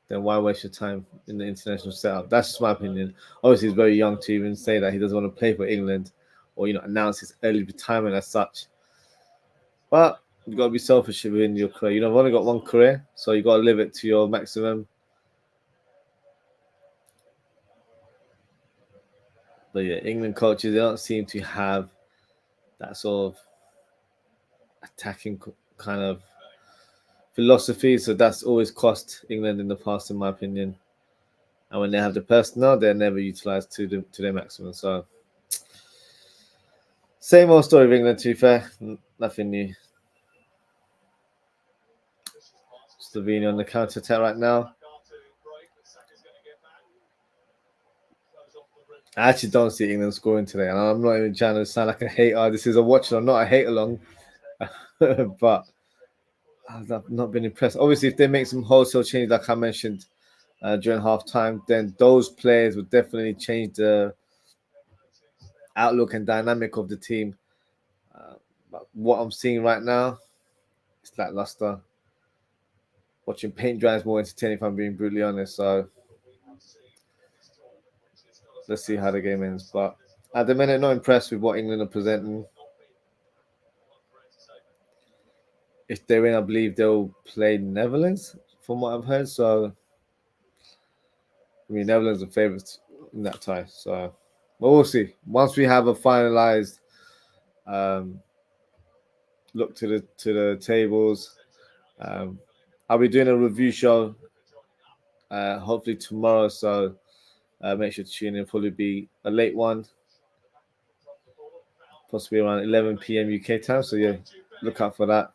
then why waste your time in the international setup? That's just my opinion. Obviously, he's very young to even say that he doesn't want to play for England or announce his early retirement as such. But you've got to be selfish within your career. You've only got one career, so you've got to live it to your maximum. But yeah, England coaches, they don't seem to have that sort of attacking kind of philosophy. So that's always cost England in the past, in my opinion. And when they have the personnel, they're never utilised to their maximum. So same old story of England, to be fair. Nothing new. Slovenia on the counter-attack right now. I actually don't see England scoring today, and I'm not even trying to sound like a hater. This is a watch-along, not a hate-along. But I've not been impressed. Obviously, if they make some wholesale changes, like I mentioned during half-time, then those players would definitely change the outlook and dynamic of the team. But what I'm seeing right now, it's lackluster. Watching paint dry is more entertaining, if I'm being brutally honest. So let's see how the game ends. But at the minute, not impressed with what England are presenting. If they win, I believe they'll play Netherlands, from what I've heard. So, I mean, Netherlands are favourites in that tie. So, but we'll see. Once we have a finalised look to the tables, I'll be doing a review show hopefully tomorrow. So, make sure to tune in. Probably be a late one, possibly around 11 p.m. UK time. So, yeah, look out for that.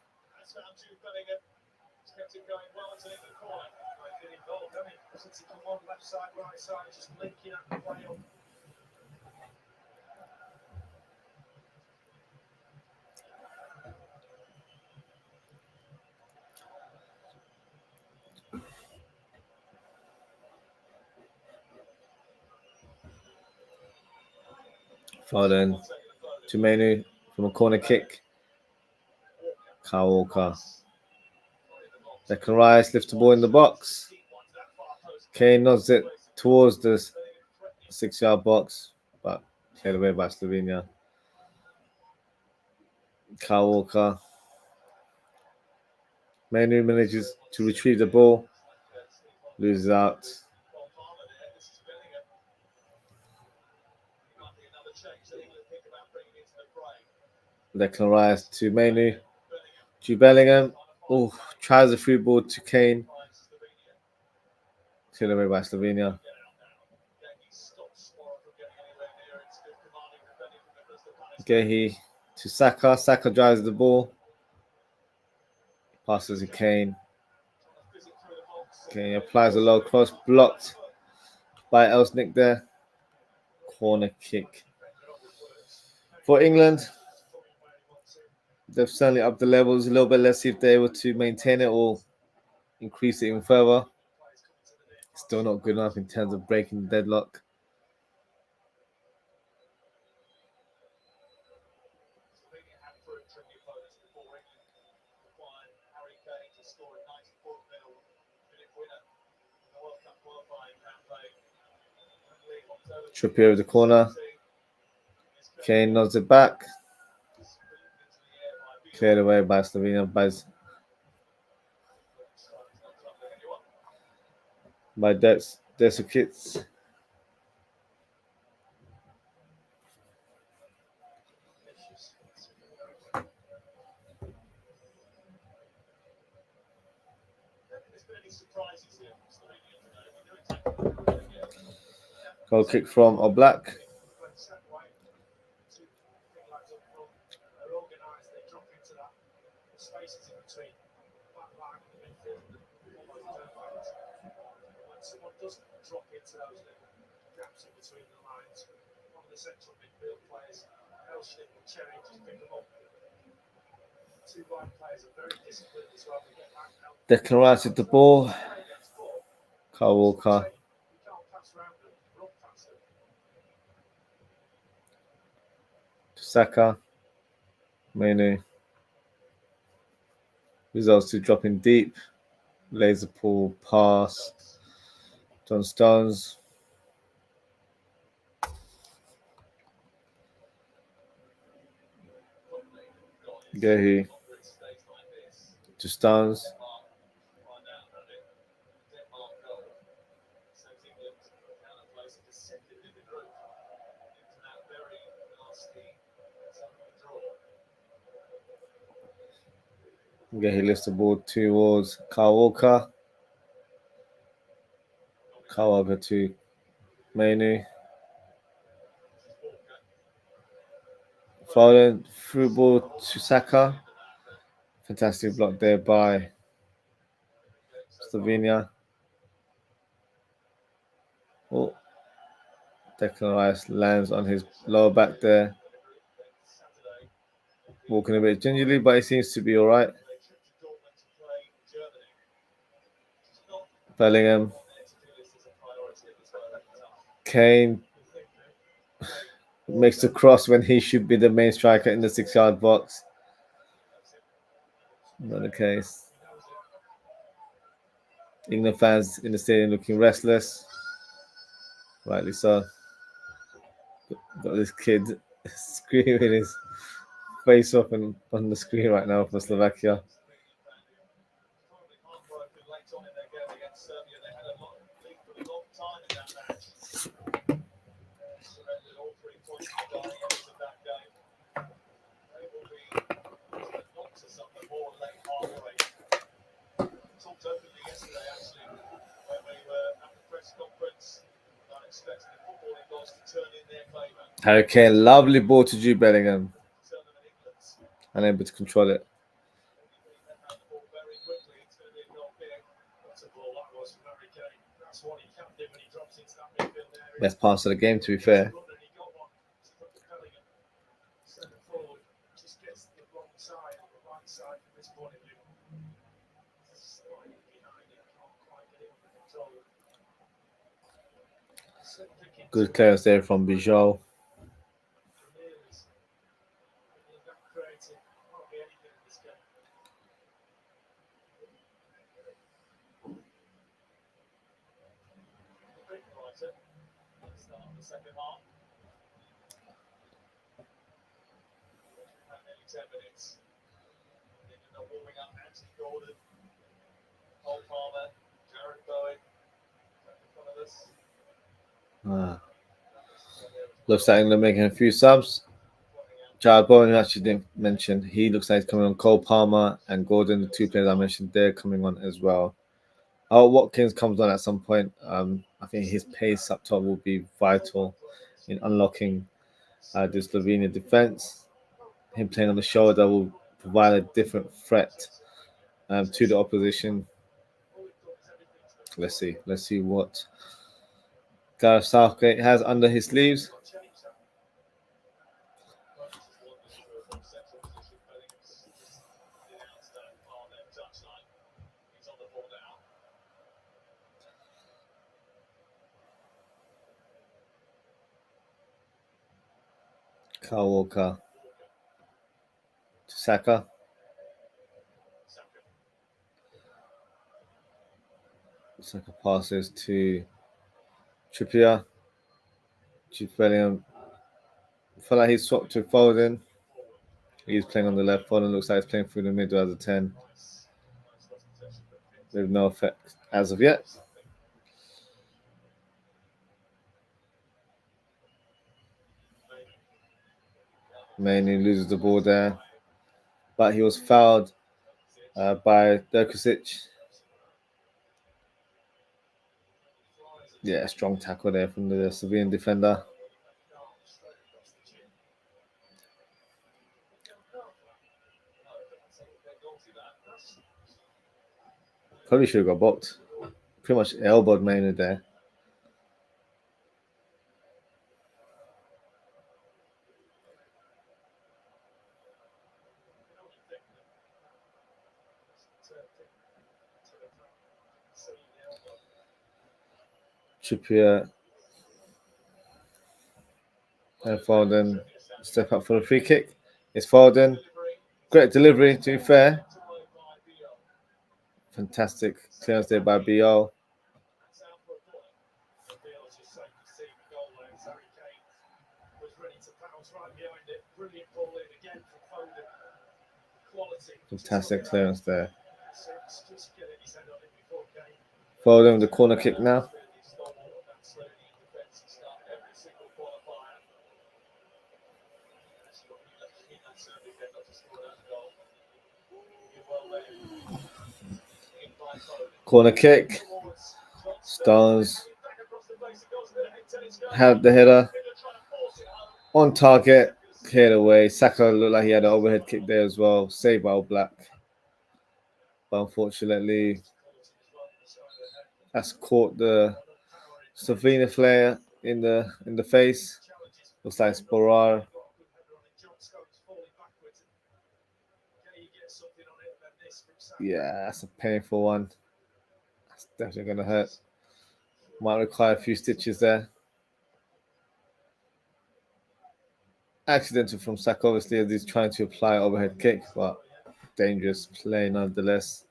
Foden to Menu from a corner kick. Kyle Walker. Declan Rice lifts the ball in the box. Kane nods it towards the 6-yard box, but cleared away by Slovenia. Kyle Walker. Menu manages to retrieve the ball. Loses out. Declan Rice to Menu. Jude Bellingham. Oh, tries a free ball to Kane. Cleared away by Slovenia. Gehi to Saka. Saka drives the ball. Passes to Kane. Kane applies a low cross. Blocked by Elsnick there. Corner kick. For England, they've certainly upped the levels a little bit. Let's see if they're able to maintain it or increase it even further. Still not good enough in terms of breaking the deadlock. Trippier with the corner. Kane nods it back. Cleared away by Slovenia by Desukits. Goal kick from Oblak. Declan Rice with the ball. Kyle Walker. Saka. Manu. Results to dropping deep. Laser pull pass. John Stones. Gehi. To Stones. Gehi lifts the ball towards Kyle Walker. Kyle Walker to Manu. Foden through ball to Saka. Fantastic block there by Slovenia. Oh, Declan Rice lands on his lower back there. Walking a bit gingerly, but he seems to be all right. Bellingham. Kane makes the cross when he should be the main striker in the 6-yard box. Not the case. England fans in the stadium looking restless. Rightly so. Got this kid screaming his face off on the screen right now for Slovakia. Harry Kane, lovely ball to Jude Bellingham. Unable to control it. Best pass of the game, to be fair. Good clearance there from Bijou. Looks like England making a few subs. Jared Bowen, who actually didn't mention, he looks like he's coming on. Cole Palmer and Gordon, the two players I mentioned, they're coming on as well. Watkins comes on at some point. I think his pace up top will be vital in unlocking the Slovenia defense. Him playing on the shoulder will provide a different threat to the opposition. Let's see what Gareth Southgate has under his sleeves. Kyle Walker to Saka. Saka passes to Trippier. Jude Bellingham. I feel like he's swapped to Foden. He's playing on the left. Foden looks like he's playing through the middle as a 10. With no effect as of yet. Manu loses the ball there, but he was fouled by Durkosic. Yeah, strong tackle there from the Slovenian defender. Probably should have got booked. Pretty much elbowed Maynard there. Trippier and Foden step up for the free kick. It's Foden. Great delivery, to be fair. Fantastic clearance there by BO. Fantastic clearance there. Foden with the corner kick now. Corner kick. Stones had the header on target, cleared away. Saka looked like he had an overhead kick there as well, saved by All Black. But unfortunately, that's caught the Slovenia player in the face. Looks like Sporar. Yeah, that's a painful one. That's definitely going to hurt. Might require a few stitches there. Accidental from Saka, obviously, as he's trying to apply overhead kick, but dangerous play nonetheless.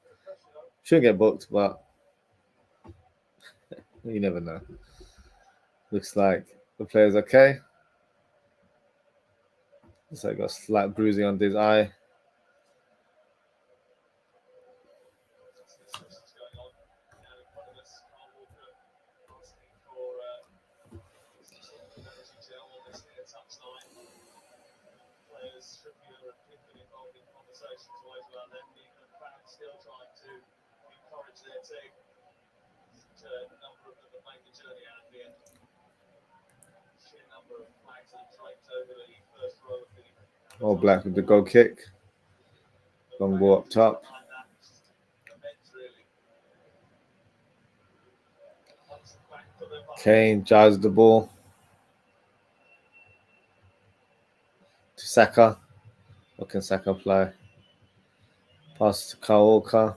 Shouldn't get booked, but you never know. Looks like the player's okay. Looks like got a slight bruising under his eye. All Black with the goal kick. Long ball up top. Kane drives the ball to Saka. What can Saka apply? Pass to Kyle Walker.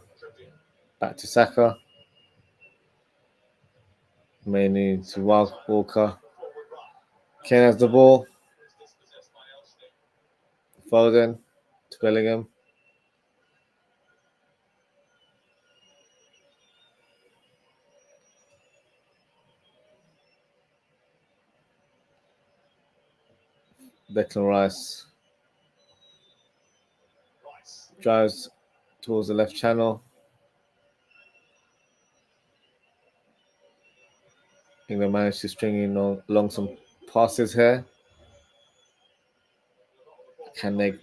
Back to Saka. Mainly to Walker. Kane has the ball. Foden to Bellingham. Declan Rice drives towards the left channel. England managed to string in along some passes here. Can they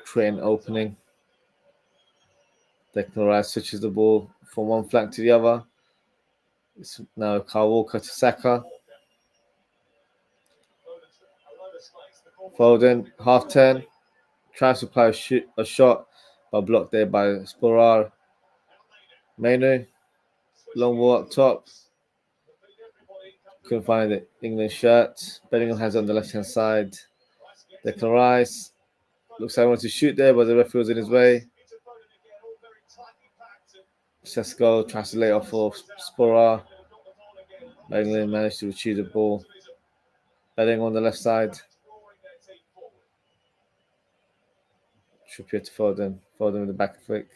create an opening? Declan Rice switches the ball from one flank to the other. It's now Kyle Walker to Saka. Foden, half turn. Tries to apply a shot, but blocked there by Sporar. Mainu, long ball up top. Couldn't find the England shirt. Bellingham has it on the left-hand side. Declan Rice. Looks like he wants to shoot there, but the referee was in his way. Sesko tries to lay off for Sporar. England managed to retrieve the ball. Bellingham on the left side. Trippier to Foden. Foden with the back flick.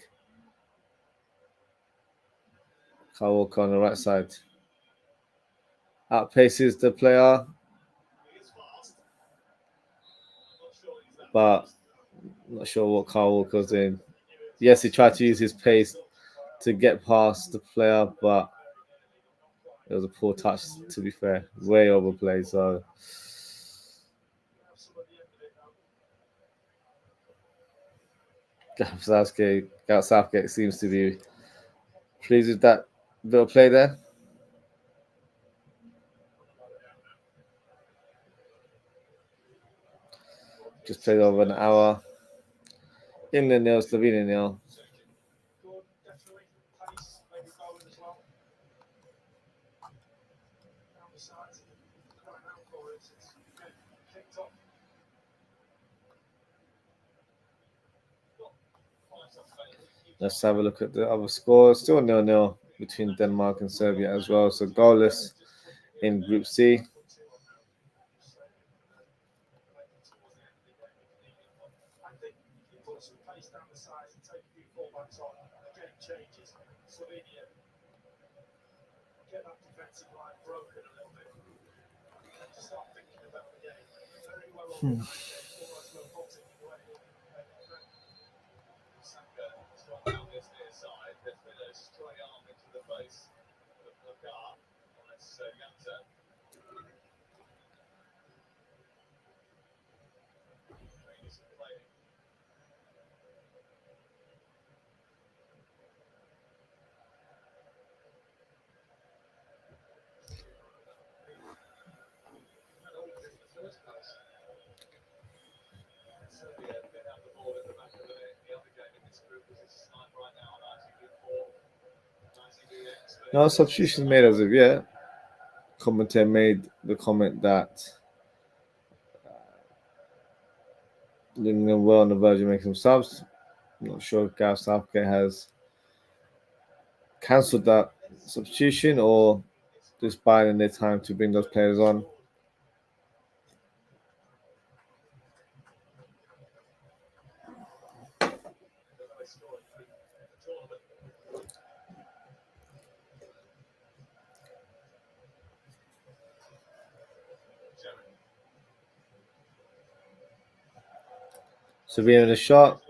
Kyle Walker on the right side. Outpaces the player. But I'm not sure what Kyle Walker's doing. Yes, he tried to use his pace to get past the player, but it was a poor touch, to be fair. Way overplayed, so... Gareth Southgate seems to be pleased with that bit of play there. Just played over an hour. England nil, Slovenia nil. Let's have a look at the other scores. Still 0-0 between Denmark and Serbia as well. So goalless in Group C. No substitutions made as of yet. Commentator made the comment that England were on the verge of making some subs. I'm not sure if Gareth Southgate has cancelled that substitution or just biding their time to bring those players on. Sevilla in a shot.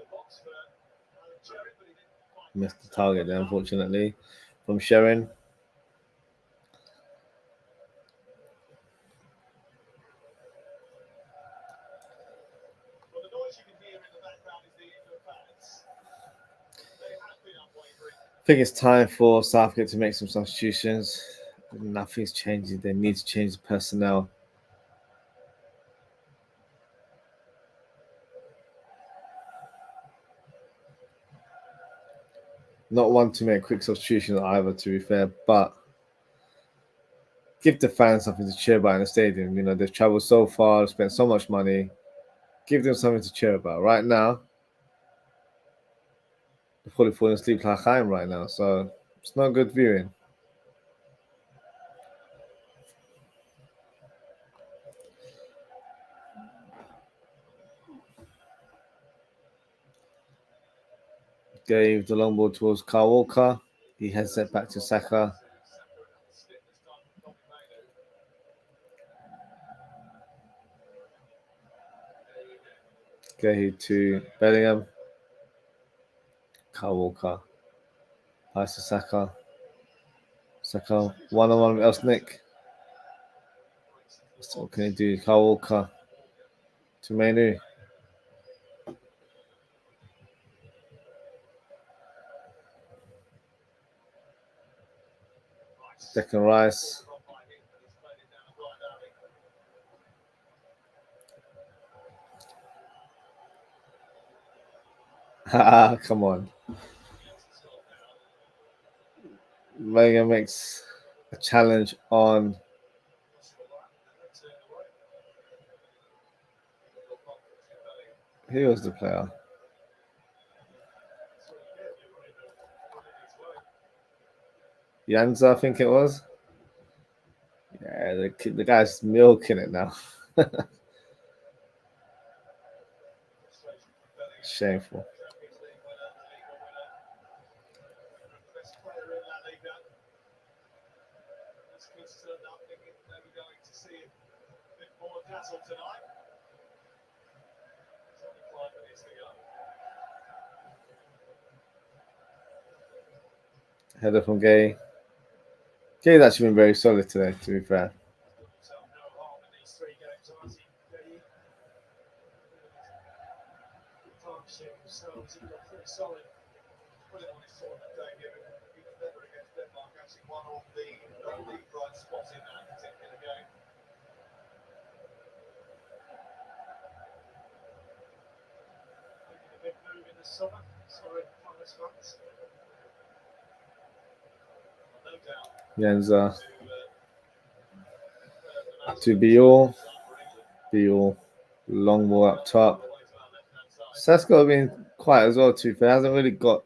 Missed the target there, unfortunately, from Sherin. I think it's time for Southgate to make some substitutions. Nothing's changing. They need to change the personnel. Not one to make quick substitutions either, to be fair, but give the fans something to cheer about in the stadium. You know, they've traveled so far, spent so much money. Give them something to cheer about. Right now, they're probably falling asleep like I am right now, so it's not good viewing. Gave the long ball towards Kyle Walker. He heads it back to Saka. Gave to Bellingham. Kyle Walker. Pass to Saka. Saka one-on-one with Elsnick. So what can he do? Kyle Walker to Menu. Declan Rice. Come on. Vega makes a challenge on who was the player? Janza, I think it was. Yeah, the guy's milking it now. Shameful. Header from Gay. Gay's actually been very solid today, to be fair. Yenza to Biol, long ball up top. Sesko been quiet as well, too fair. Hasn't really got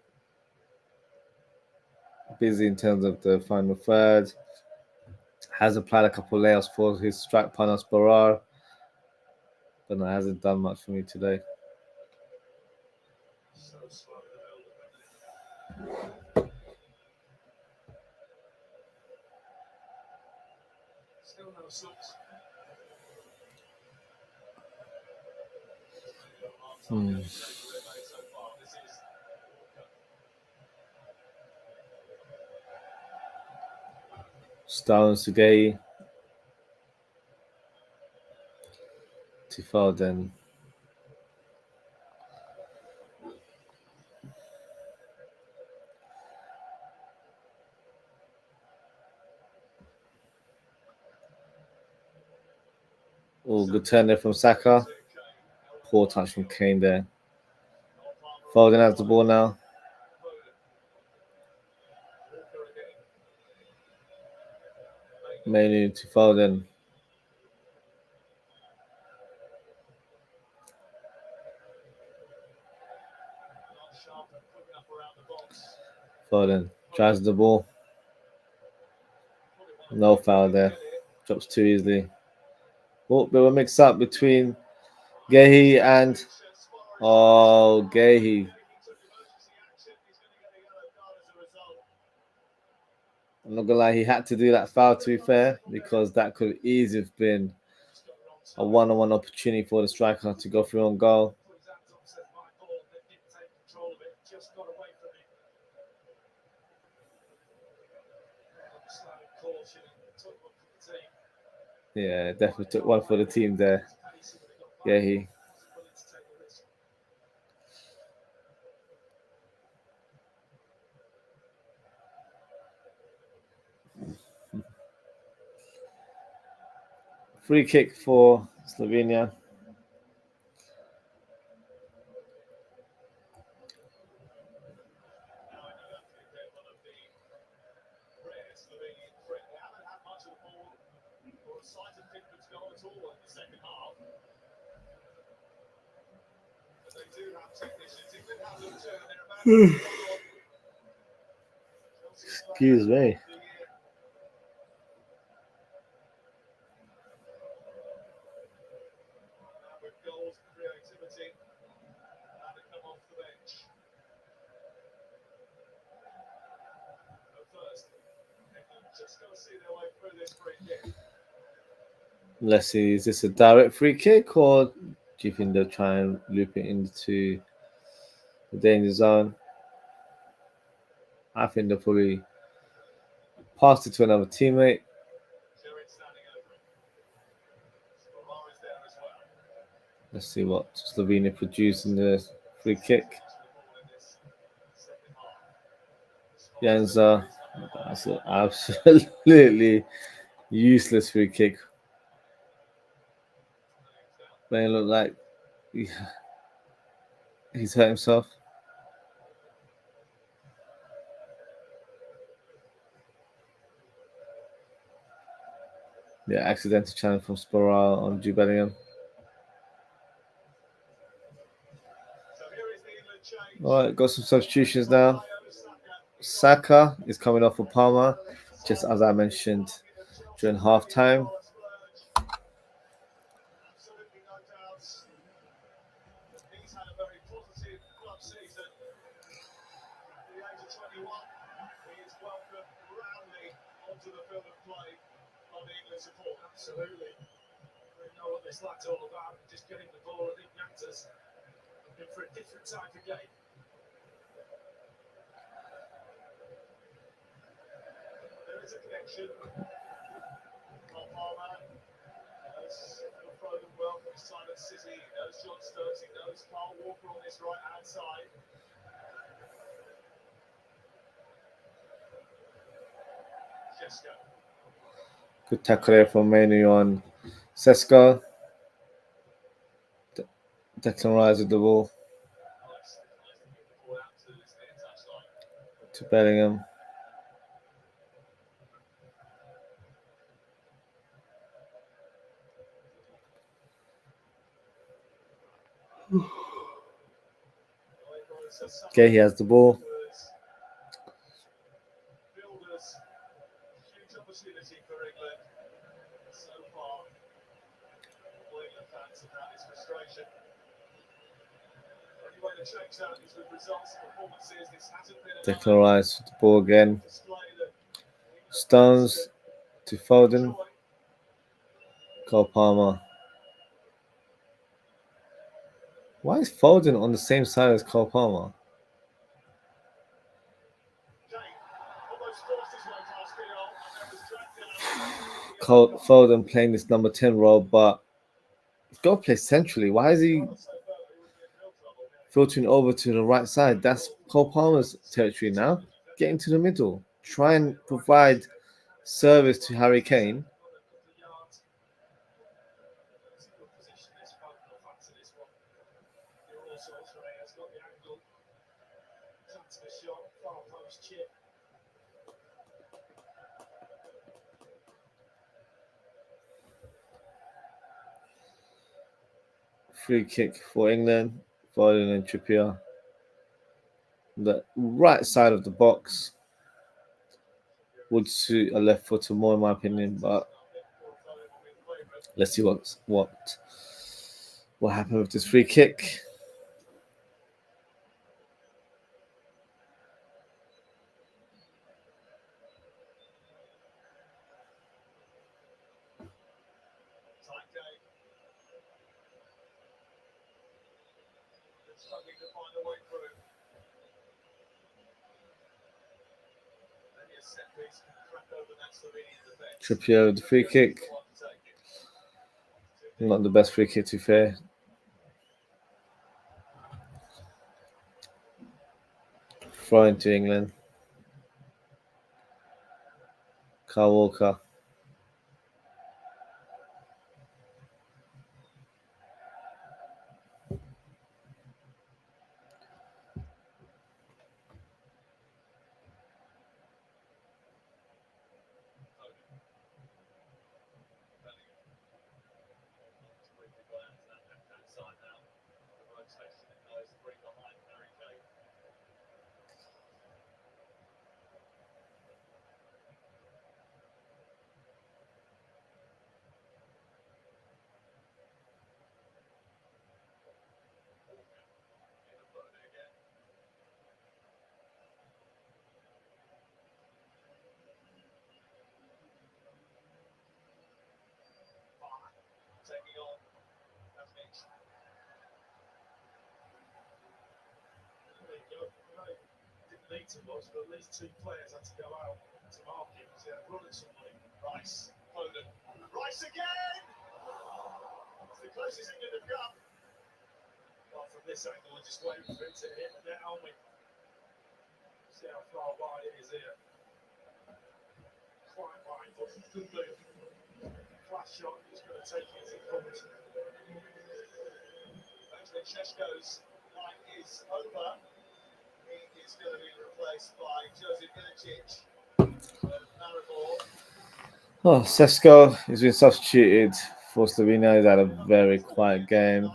busy in terms of the final third. Has applied a couple of layups for his strike partner Sporar, but no, hasn't done much for me today. Stone Sugei to Foden. Oh, good turn there from Saka. Poor touch from Kane there. Foden has the ball now. Mainly to Foden. Foden tries the ball. No foul there. Drops too easily. Oh, bit of a mix up between Gehi and Gehi. I'm not gonna lie, he had to do that foul to be fair, because that could easily have been a one-on-one opportunity for the striker to go through on goal. Yeah, definitely took one for the team there. Gehi. Free kick for Slovenia. Excuse me. Let's see, is this a direct free kick, or do you think they'll try and loop it into the danger zone? I think they'll probably pass it to another teammate. Let's see what Slovenia produce in the free kick. Janza, that's an absolutely useless free kick. May look like he's hurt himself. Yeah, accidental challenge from Sporal on Jude Bellingham. All right, got some substitutions now. Saka is coming off for Palmer, just as I mentioned during half time. Absolutely. We know what this lad's all about. Just getting the ball and it matters. Looking for a different type of game. There is a connection. Palmer knows he'll throw them well from his time at City. He knows John Stones. He knows Carl Walker on his right hand side. Jesko. Good tackle there from Manu on Sesko. Declan Rice with the ball. to Bellingham. Okay, he has the ball. Builders, huge opportunity for England so far. All England fans have had his frustration. The only way to change that is with results and performances. This hasn't been Declan Rice with the ball again. display that Stones to Foden. Cole Palmer. Why is Foden on the same side as Cole Palmer? Foden playing this number 10 role, but he's got to play centrally. Why is he filtering over to the right side? That's Cole Palmer's territory now. Get into the middle. Try and provide service to Harry Kane. Free kick for England. Foden and Trippier. The right side of the box would suit a left footer more, in my opinion. But let's see what happened with this free kick. Trippier with the free kick. Not the best free kick, to be fair. Throw into England. Kyle Walker. Need to watch, but at least two players had to go out to mark him because he had a run at somebody. Rice, Foden, Rice again! It's the closest he could have come. Well, from this angle, we're just waiting for him to hit the net, aren't we? See how far wide it is here. Quite wide, but good move. Flash shot, he's going to take it as it comes. Actually, Šeško's line is over. He is going to be replaced by Joseph Ilicic. Oh, Sesko has been substituted for Slovenia. He's had a very quiet game.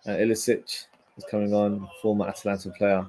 Ilicic is coming on, former Atalanta player.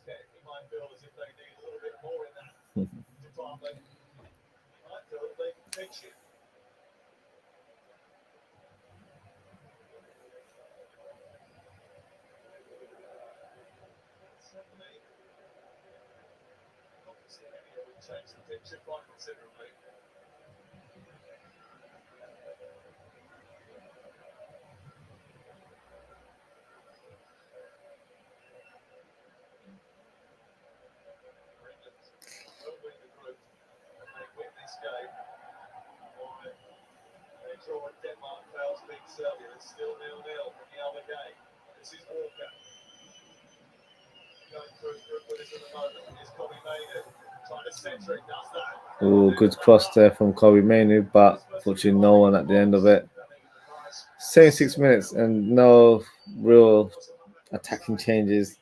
He might feel as if they need a little bit more in that department. He might feel that they can pinch it. Certainly, obviously, area with change the picture quite considerably. England will win the group and they win this game. Why? They draw and Denmark fails to beat Serbia. It's still 0-0 in the other game. This is Walker. Going through his group with us at the moment is Kobe Maynard. Trying to centre it, does that. Oh, good cross there from Kobe Maynard, but fortunately no one at the end of it. 76 minutes and no real attacking changes.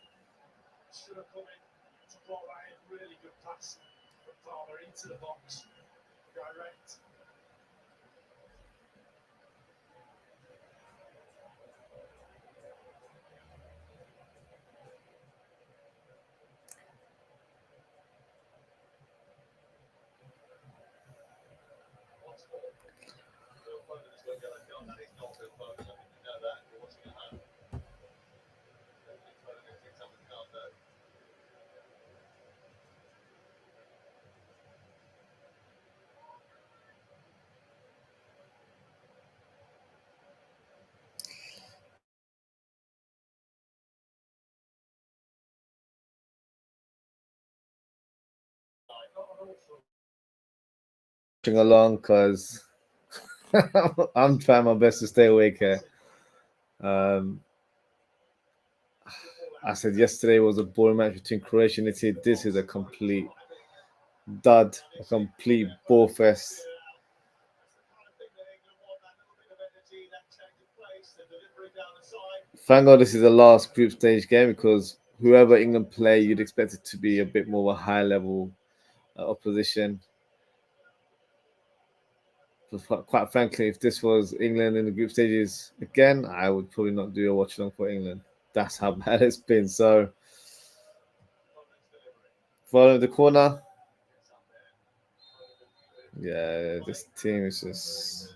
Should have come in to block that in. Really good pass from Palmer into the box. Direct. Phil Foden has got a yellow card. That is not Phil Foden. I think you know that if you're watching at home. Definitely Foden who picked up the card though. Along because I'm trying my best to stay awake here. I said yesterday was a boring match between Croatia and Italy. This is a complete dud, a complete bore fest. Thank God this is the last group stage game because whoever England play, you'd expect it to be a bit more of a high level opposition. But quite frankly, if this was England in the group stages again, I would probably not do a watch along for England. That's how bad it's been. So, following the corner. Yeah, this team is just.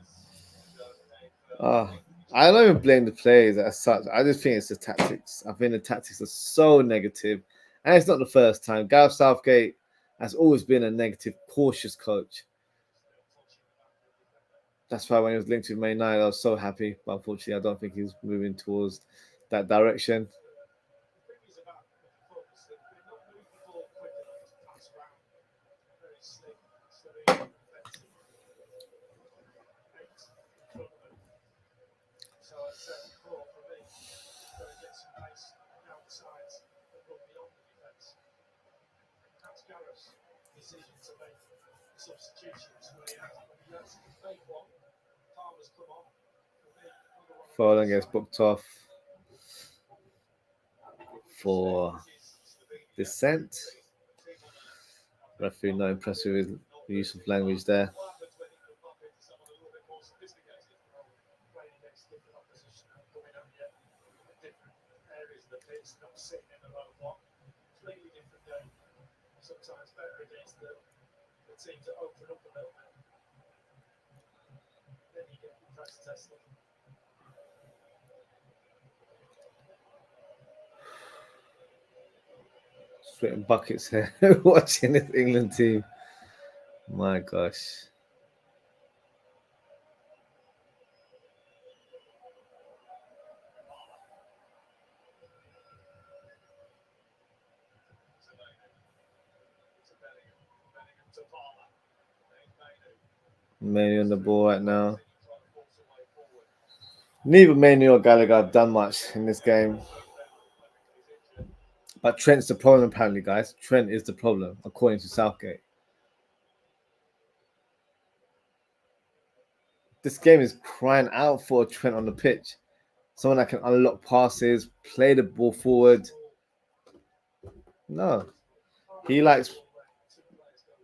I don't even blame the players as such. I just think it's the tactics. I think the tactics are so negative, and it's not the first time. Gareth Southgate has always been a negative, cautious coach. That's why when he was linked with Man United, I was so happy. But unfortunately, I don't think he's moving towards that direction. So at 74 for me, got to get some pace outside and go beyond the defence. That's Gareth's decision to make substitutions when he has to make one. Palmer's come on. Foden gets booked off for dissent. Referee not impressed with his use of language there. Sometimes better against the team to open up a little bit. Then you get the press testing. Sweating buckets here watching this England team. My gosh. Manu on the ball right now. Neither Manu or Gallagher have done much in this game. But Trent's the problem, apparently, guys. Trent is the problem, according to Southgate. This game is crying out for Trent on the pitch. Someone that can unlock passes, play the ball forward. No. He likes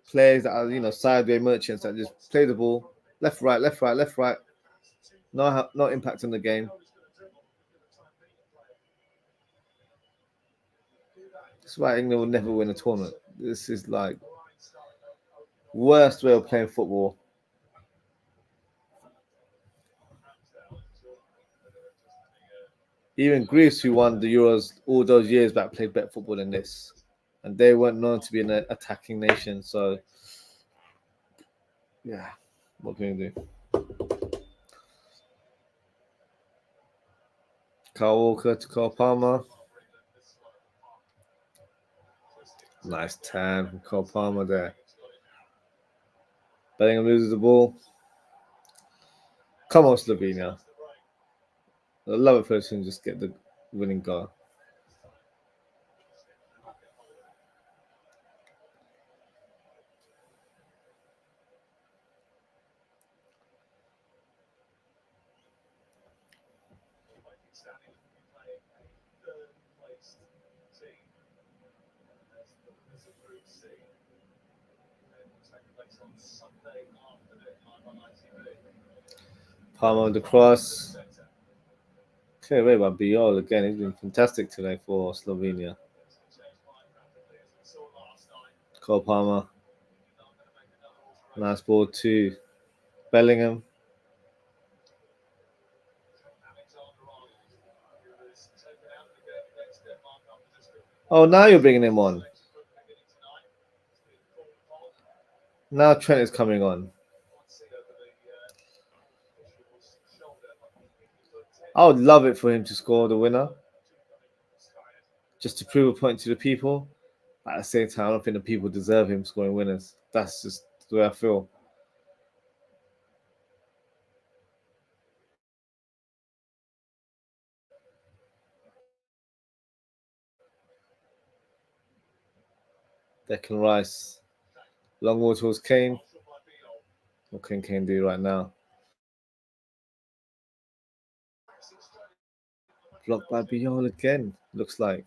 players that are, sideways merchants that just play the ball left, right, left, right, left, right. No impact on the game. That's why England will never win a tournament. This is like worst way of playing football. Even Greece, who won the Euros all those years back, played better football than this. and they weren't known to be an attacking nation. So, yeah, what can you do? Kyle Walker to Cole Palmer. Nice tan from Cole Palmer there. Bellingham loses the ball. Come on, Slovenia. I love it for us to just get the winning goal. Palmer with the cross. Clear away by Biol again. He's been fantastic today for Slovenia. Cole Palmer. Nice ball to Bellingham. Oh, now you're bringing him on. Now Trent is coming on. I would love it for him to score the winner, just to prove a point to the people. But at the same time, I don't think the people deserve him scoring winners. That's just the way I feel. Declan Rice. Long ball towards Kane. What can Kane do right now? Blocked by Biol again, looks like.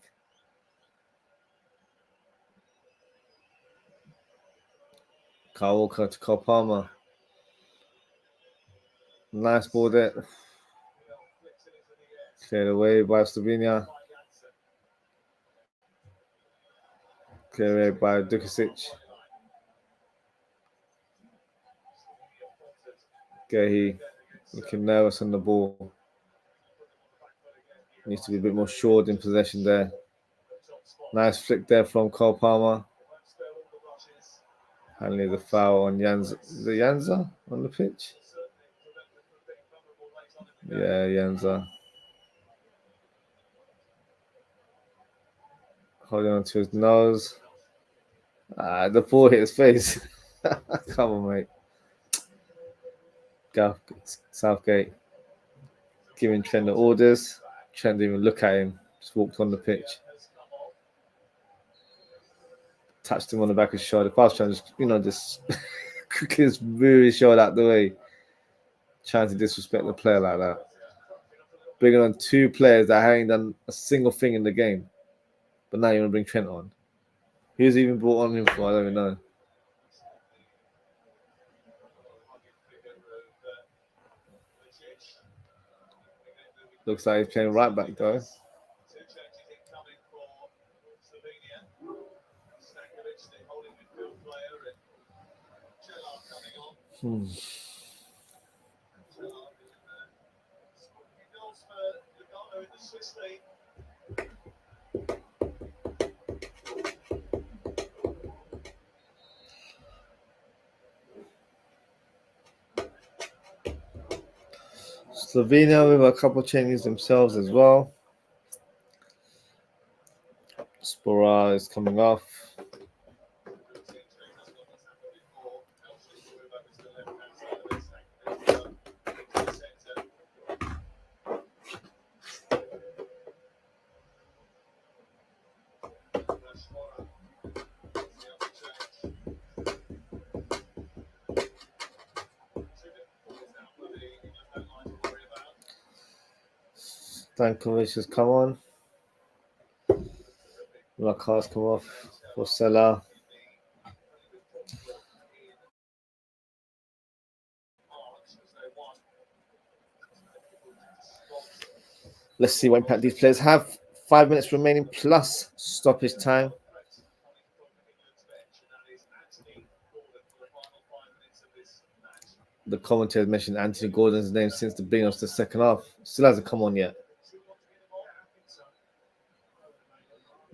Kyle Walker to Cole Palmer. Nice ball there. Cleared away by Slovenia. Cleared away by Dukasic. Gehi looking nervous on the ball. Needs to be a bit more short in possession there. Nice flick there from Cole Palmer. Handling the foul on Janza. Is it Janza on the pitch? Yeah, Janza. Holding on to his nose. The ball hit his face. Come on, mate. Southgate giving Trent the orders. Trent didn't even look at him. Just walked on the pitch. Touched him on the back of his shoulder. Pass trying to just quickly just move his shoulder out the way. Trying to disrespect the player like that. Bringing on two players that haven't done a single thing in the game. But now you want to bring Trent on. Who's even brought on him for? I don't even know. Looks like he's playing right back though. Slovenia with a couple of changes themselves as well. Spora is coming off. Stankovic has come on. Lakar's come off for Salah. Let's see what impact these players have. 5 minutes remaining plus stoppage time. The commentator mentioned Anthony Gordon's name since the beginning of the second half. Still hasn't come on yet.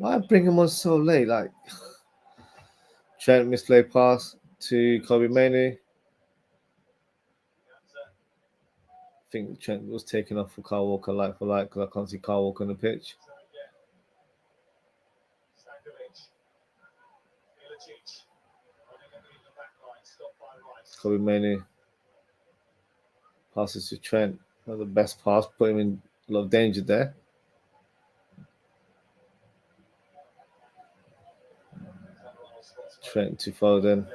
Why bring him on so late? Like Trent misplay pass to Kobe Mainoo. I think Trent was taken off for Kyle Walker like for like because I can't see Kyle Walker on the pitch. Kobe Mainoo passes to Trent. Not the best pass, put him in a lot of danger there. Trent to Foden.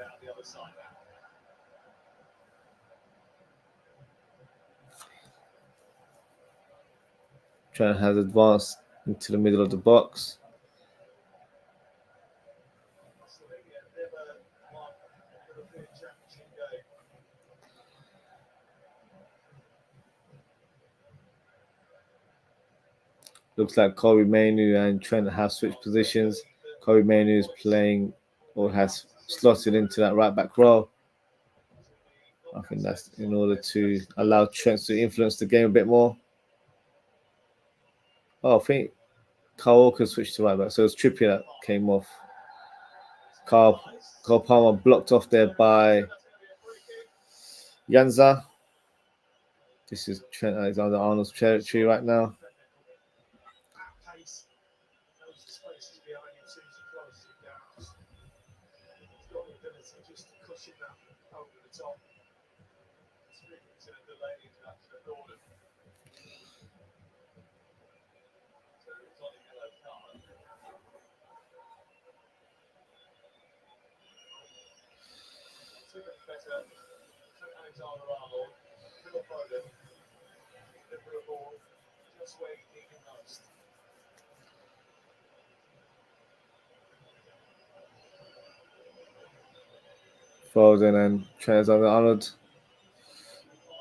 Trent has advanced into the middle of the box. Looks like Kobe Mainoo and Trent have switched positions. Kobe Mainoo is playing or has slotted into that right back role. I think that's in order to allow Trent to influence the game a bit more. Oh, I think Kyle Walker switched to right back, so it was Trippier that came off. Cole Palmer blocked off there by Janza. This is Trent Alexander-Arnold's territory right now. Foden and Trent Alexander-Arnold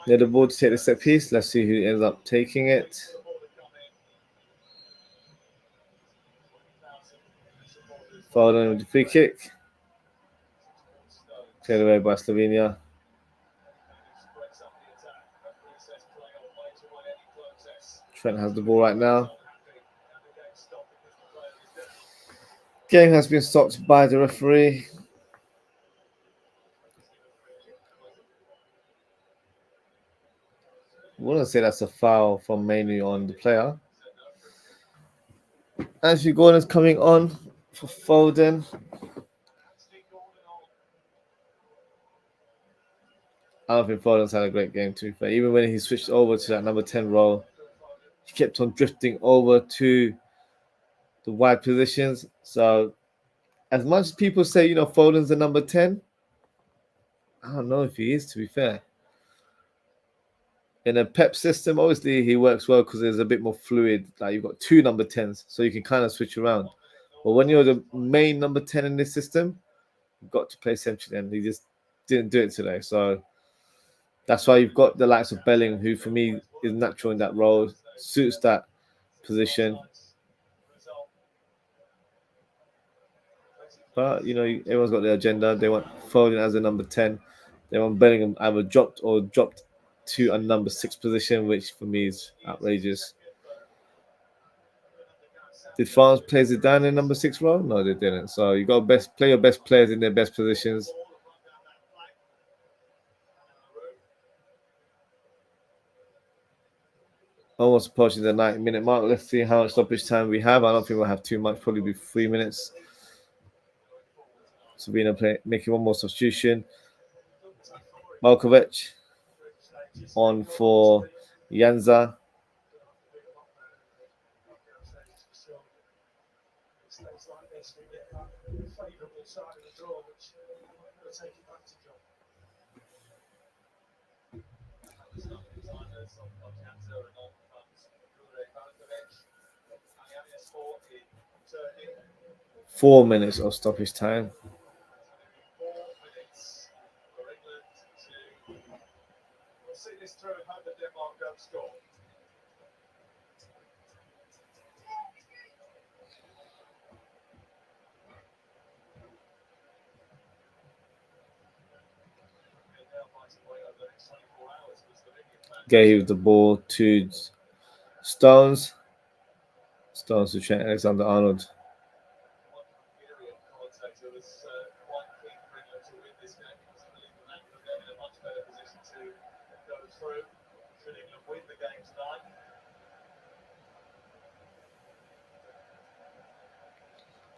near the ball to take the set piece. Let's see who ends up taking it. Foden with the free kick. Cleared away by Slovenia. Trent has the ball right now. Game has been stopped by the referee. I wouldn't say that's a foul from Mainoo on the player. Ashley Gordon's coming on for Foden. I don't think Foden's had a great game, to be fair. Even when he switched over to that number 10 role, he kept on drifting over to the wide positions. So, as much as people say, Foden's the number 10, I don't know if he is, to be fair. In a Pep system, obviously, he works well because there's a bit more fluid. Like, you've got two number 10s, so you can kind of switch around. But when you're the main number 10 in this system, you've got to play centrally, and he just didn't do it today. So, that's why you've got the likes of Bellingham, who for me is natural in that role, suits that position. But, everyone's got their agenda. They want Foden as a number 10. They want Bellingham either dropped to a number 6 position, which for me is outrageous. Did France play Zidane in number 6 role? No, they didn't. So you got to play your best players in their best positions. Almost approaching the 90-minute mark. Let's see how much stoppage time we have. I don't think we'll have too much. Probably be 3 minutes. Sabina making one more substitution. Malkovic on for Janza. Four minutes of stoppage time. Gave the ball to Stones. Stones to Trent Alexander-Arnold. through. Should England win the game tonight?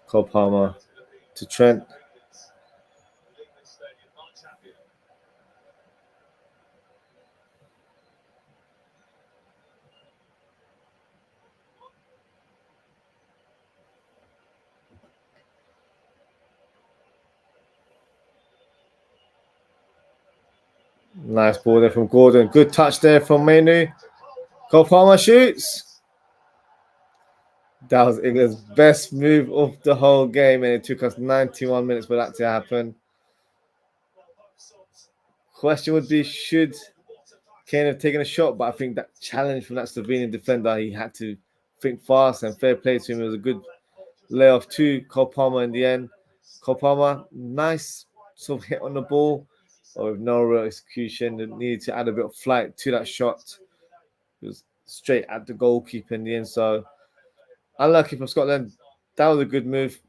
Cole Palmer to Trent. Nice ball there from Gordon. Good touch there from Manu. Cole Palmer shoots. That was England's best move of the whole game, and it took us 91 minutes for that to happen. Question would be, should Kane have taken a shot? But I think that challenge from that Slovenian defender, he had to think fast, and fair play to him. It was a good layoff to Cole Palmer in the end. Cole Palmer, nice sort of hit on the ball, but with no real execution. It needed to add a bit of flight to that shot. It was straight at the goalkeeper in the end, so unlucky for Scotland. That was a good move,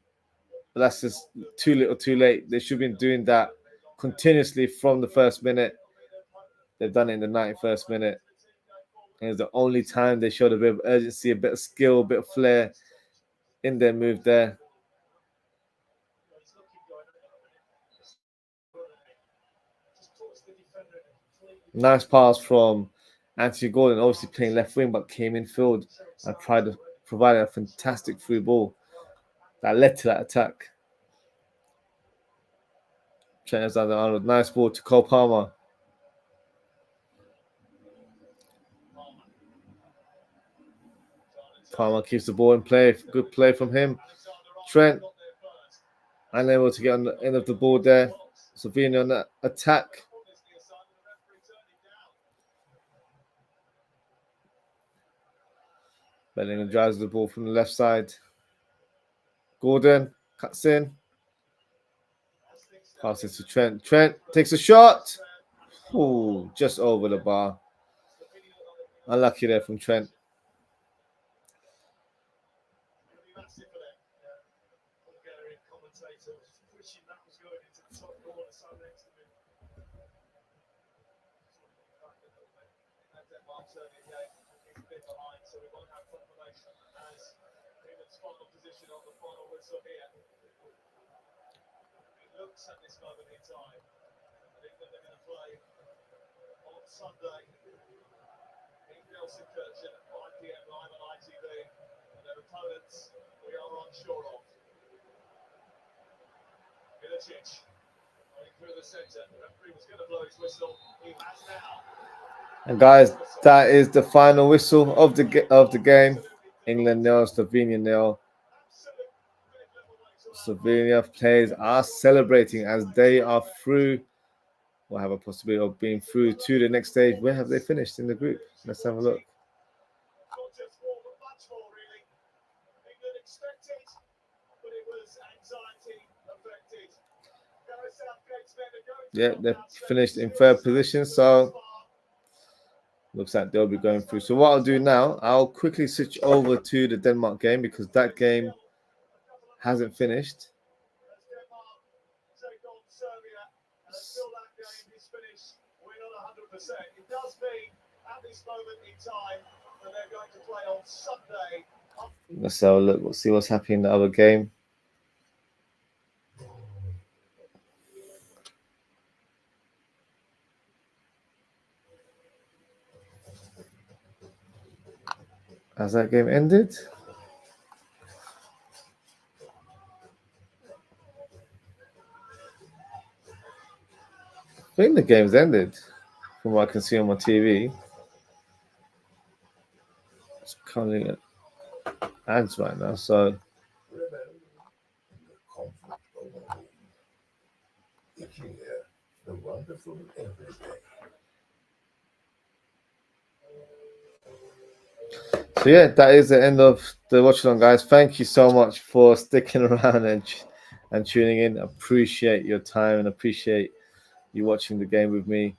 but that's just too little too late. They should have been doing that continuously from the first minute. They've done it in the 91st minute. And it was the only time they showed a bit of urgency, a bit of skill, a bit of flair in their move there. Nice pass from Anthony Gordon, obviously playing left wing, but came in field and provided a fantastic through ball that led to that attack. Trent Alexander-Arnold, nice ball to Cole Palmer. Palmer keeps the ball in play. Good play from him. Trent unable to get on the end of the ball there. Slovenia on that attack. Bellingham drives the ball from the left side. Gordon cuts in. Passes to Trent. Trent takes a shot. Ooh, just over the bar. Unlucky there from Trent. At this moment in time, I think that they're going to play on Sunday in Gelsenkirchen at 5 p.m. live on ITV, and their opponents we are unsure of. Milicic running through the centre. The referee was going to blow his whistle. He has now. And guys, that is the final whistle of the game. England 0, Slovenia 0. Slovenia players are celebrating as they are through, or have a possibility of being through to the next stage. Where have they finished in the group? Let's have a look. Yeah, they've finished in third position, so looks like they'll be going through. So what I'll do now, I'll quickly switch over to the Denmark game because that game hasn't finished. It does mean at this moment in time that they're going to play on Sunday. Let's have a look. We'll see what's happening in the other game. Has that game ended? I think the game's ended from what I can see on my TV. It's currently ads right now, so so yeah, that is the end of the watch along, guys. Thank you so much for sticking around and tuning in. Appreciate your time and appreciate you watching the game with me.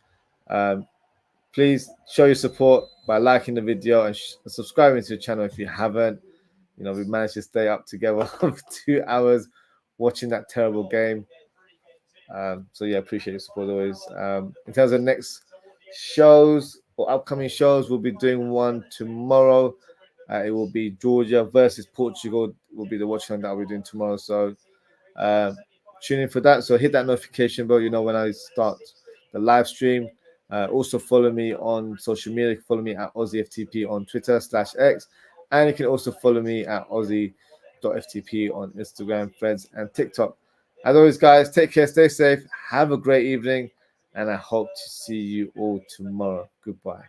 Please show your support by liking the video and subscribing to the channel if you haven't. You know, we managed to stay up together for 2 hours watching that terrible game. So yeah, appreciate your support always. In terms of next shows, for upcoming shows, we'll be doing one tomorrow. It will be Georgia versus Portugal. Will be the watching that I'll be doing tomorrow. So tune in for that. So hit that notification bell. You know when I start the live stream. Also follow me on social media. Follow me at OZZIE'S on Twitter/X, and you can also follow me at Ozzy.ftp on Instagram, Threads, and TikTok. As always, guys, take care, stay safe, have a great evening, and I hope to see you all tomorrow. Goodbye.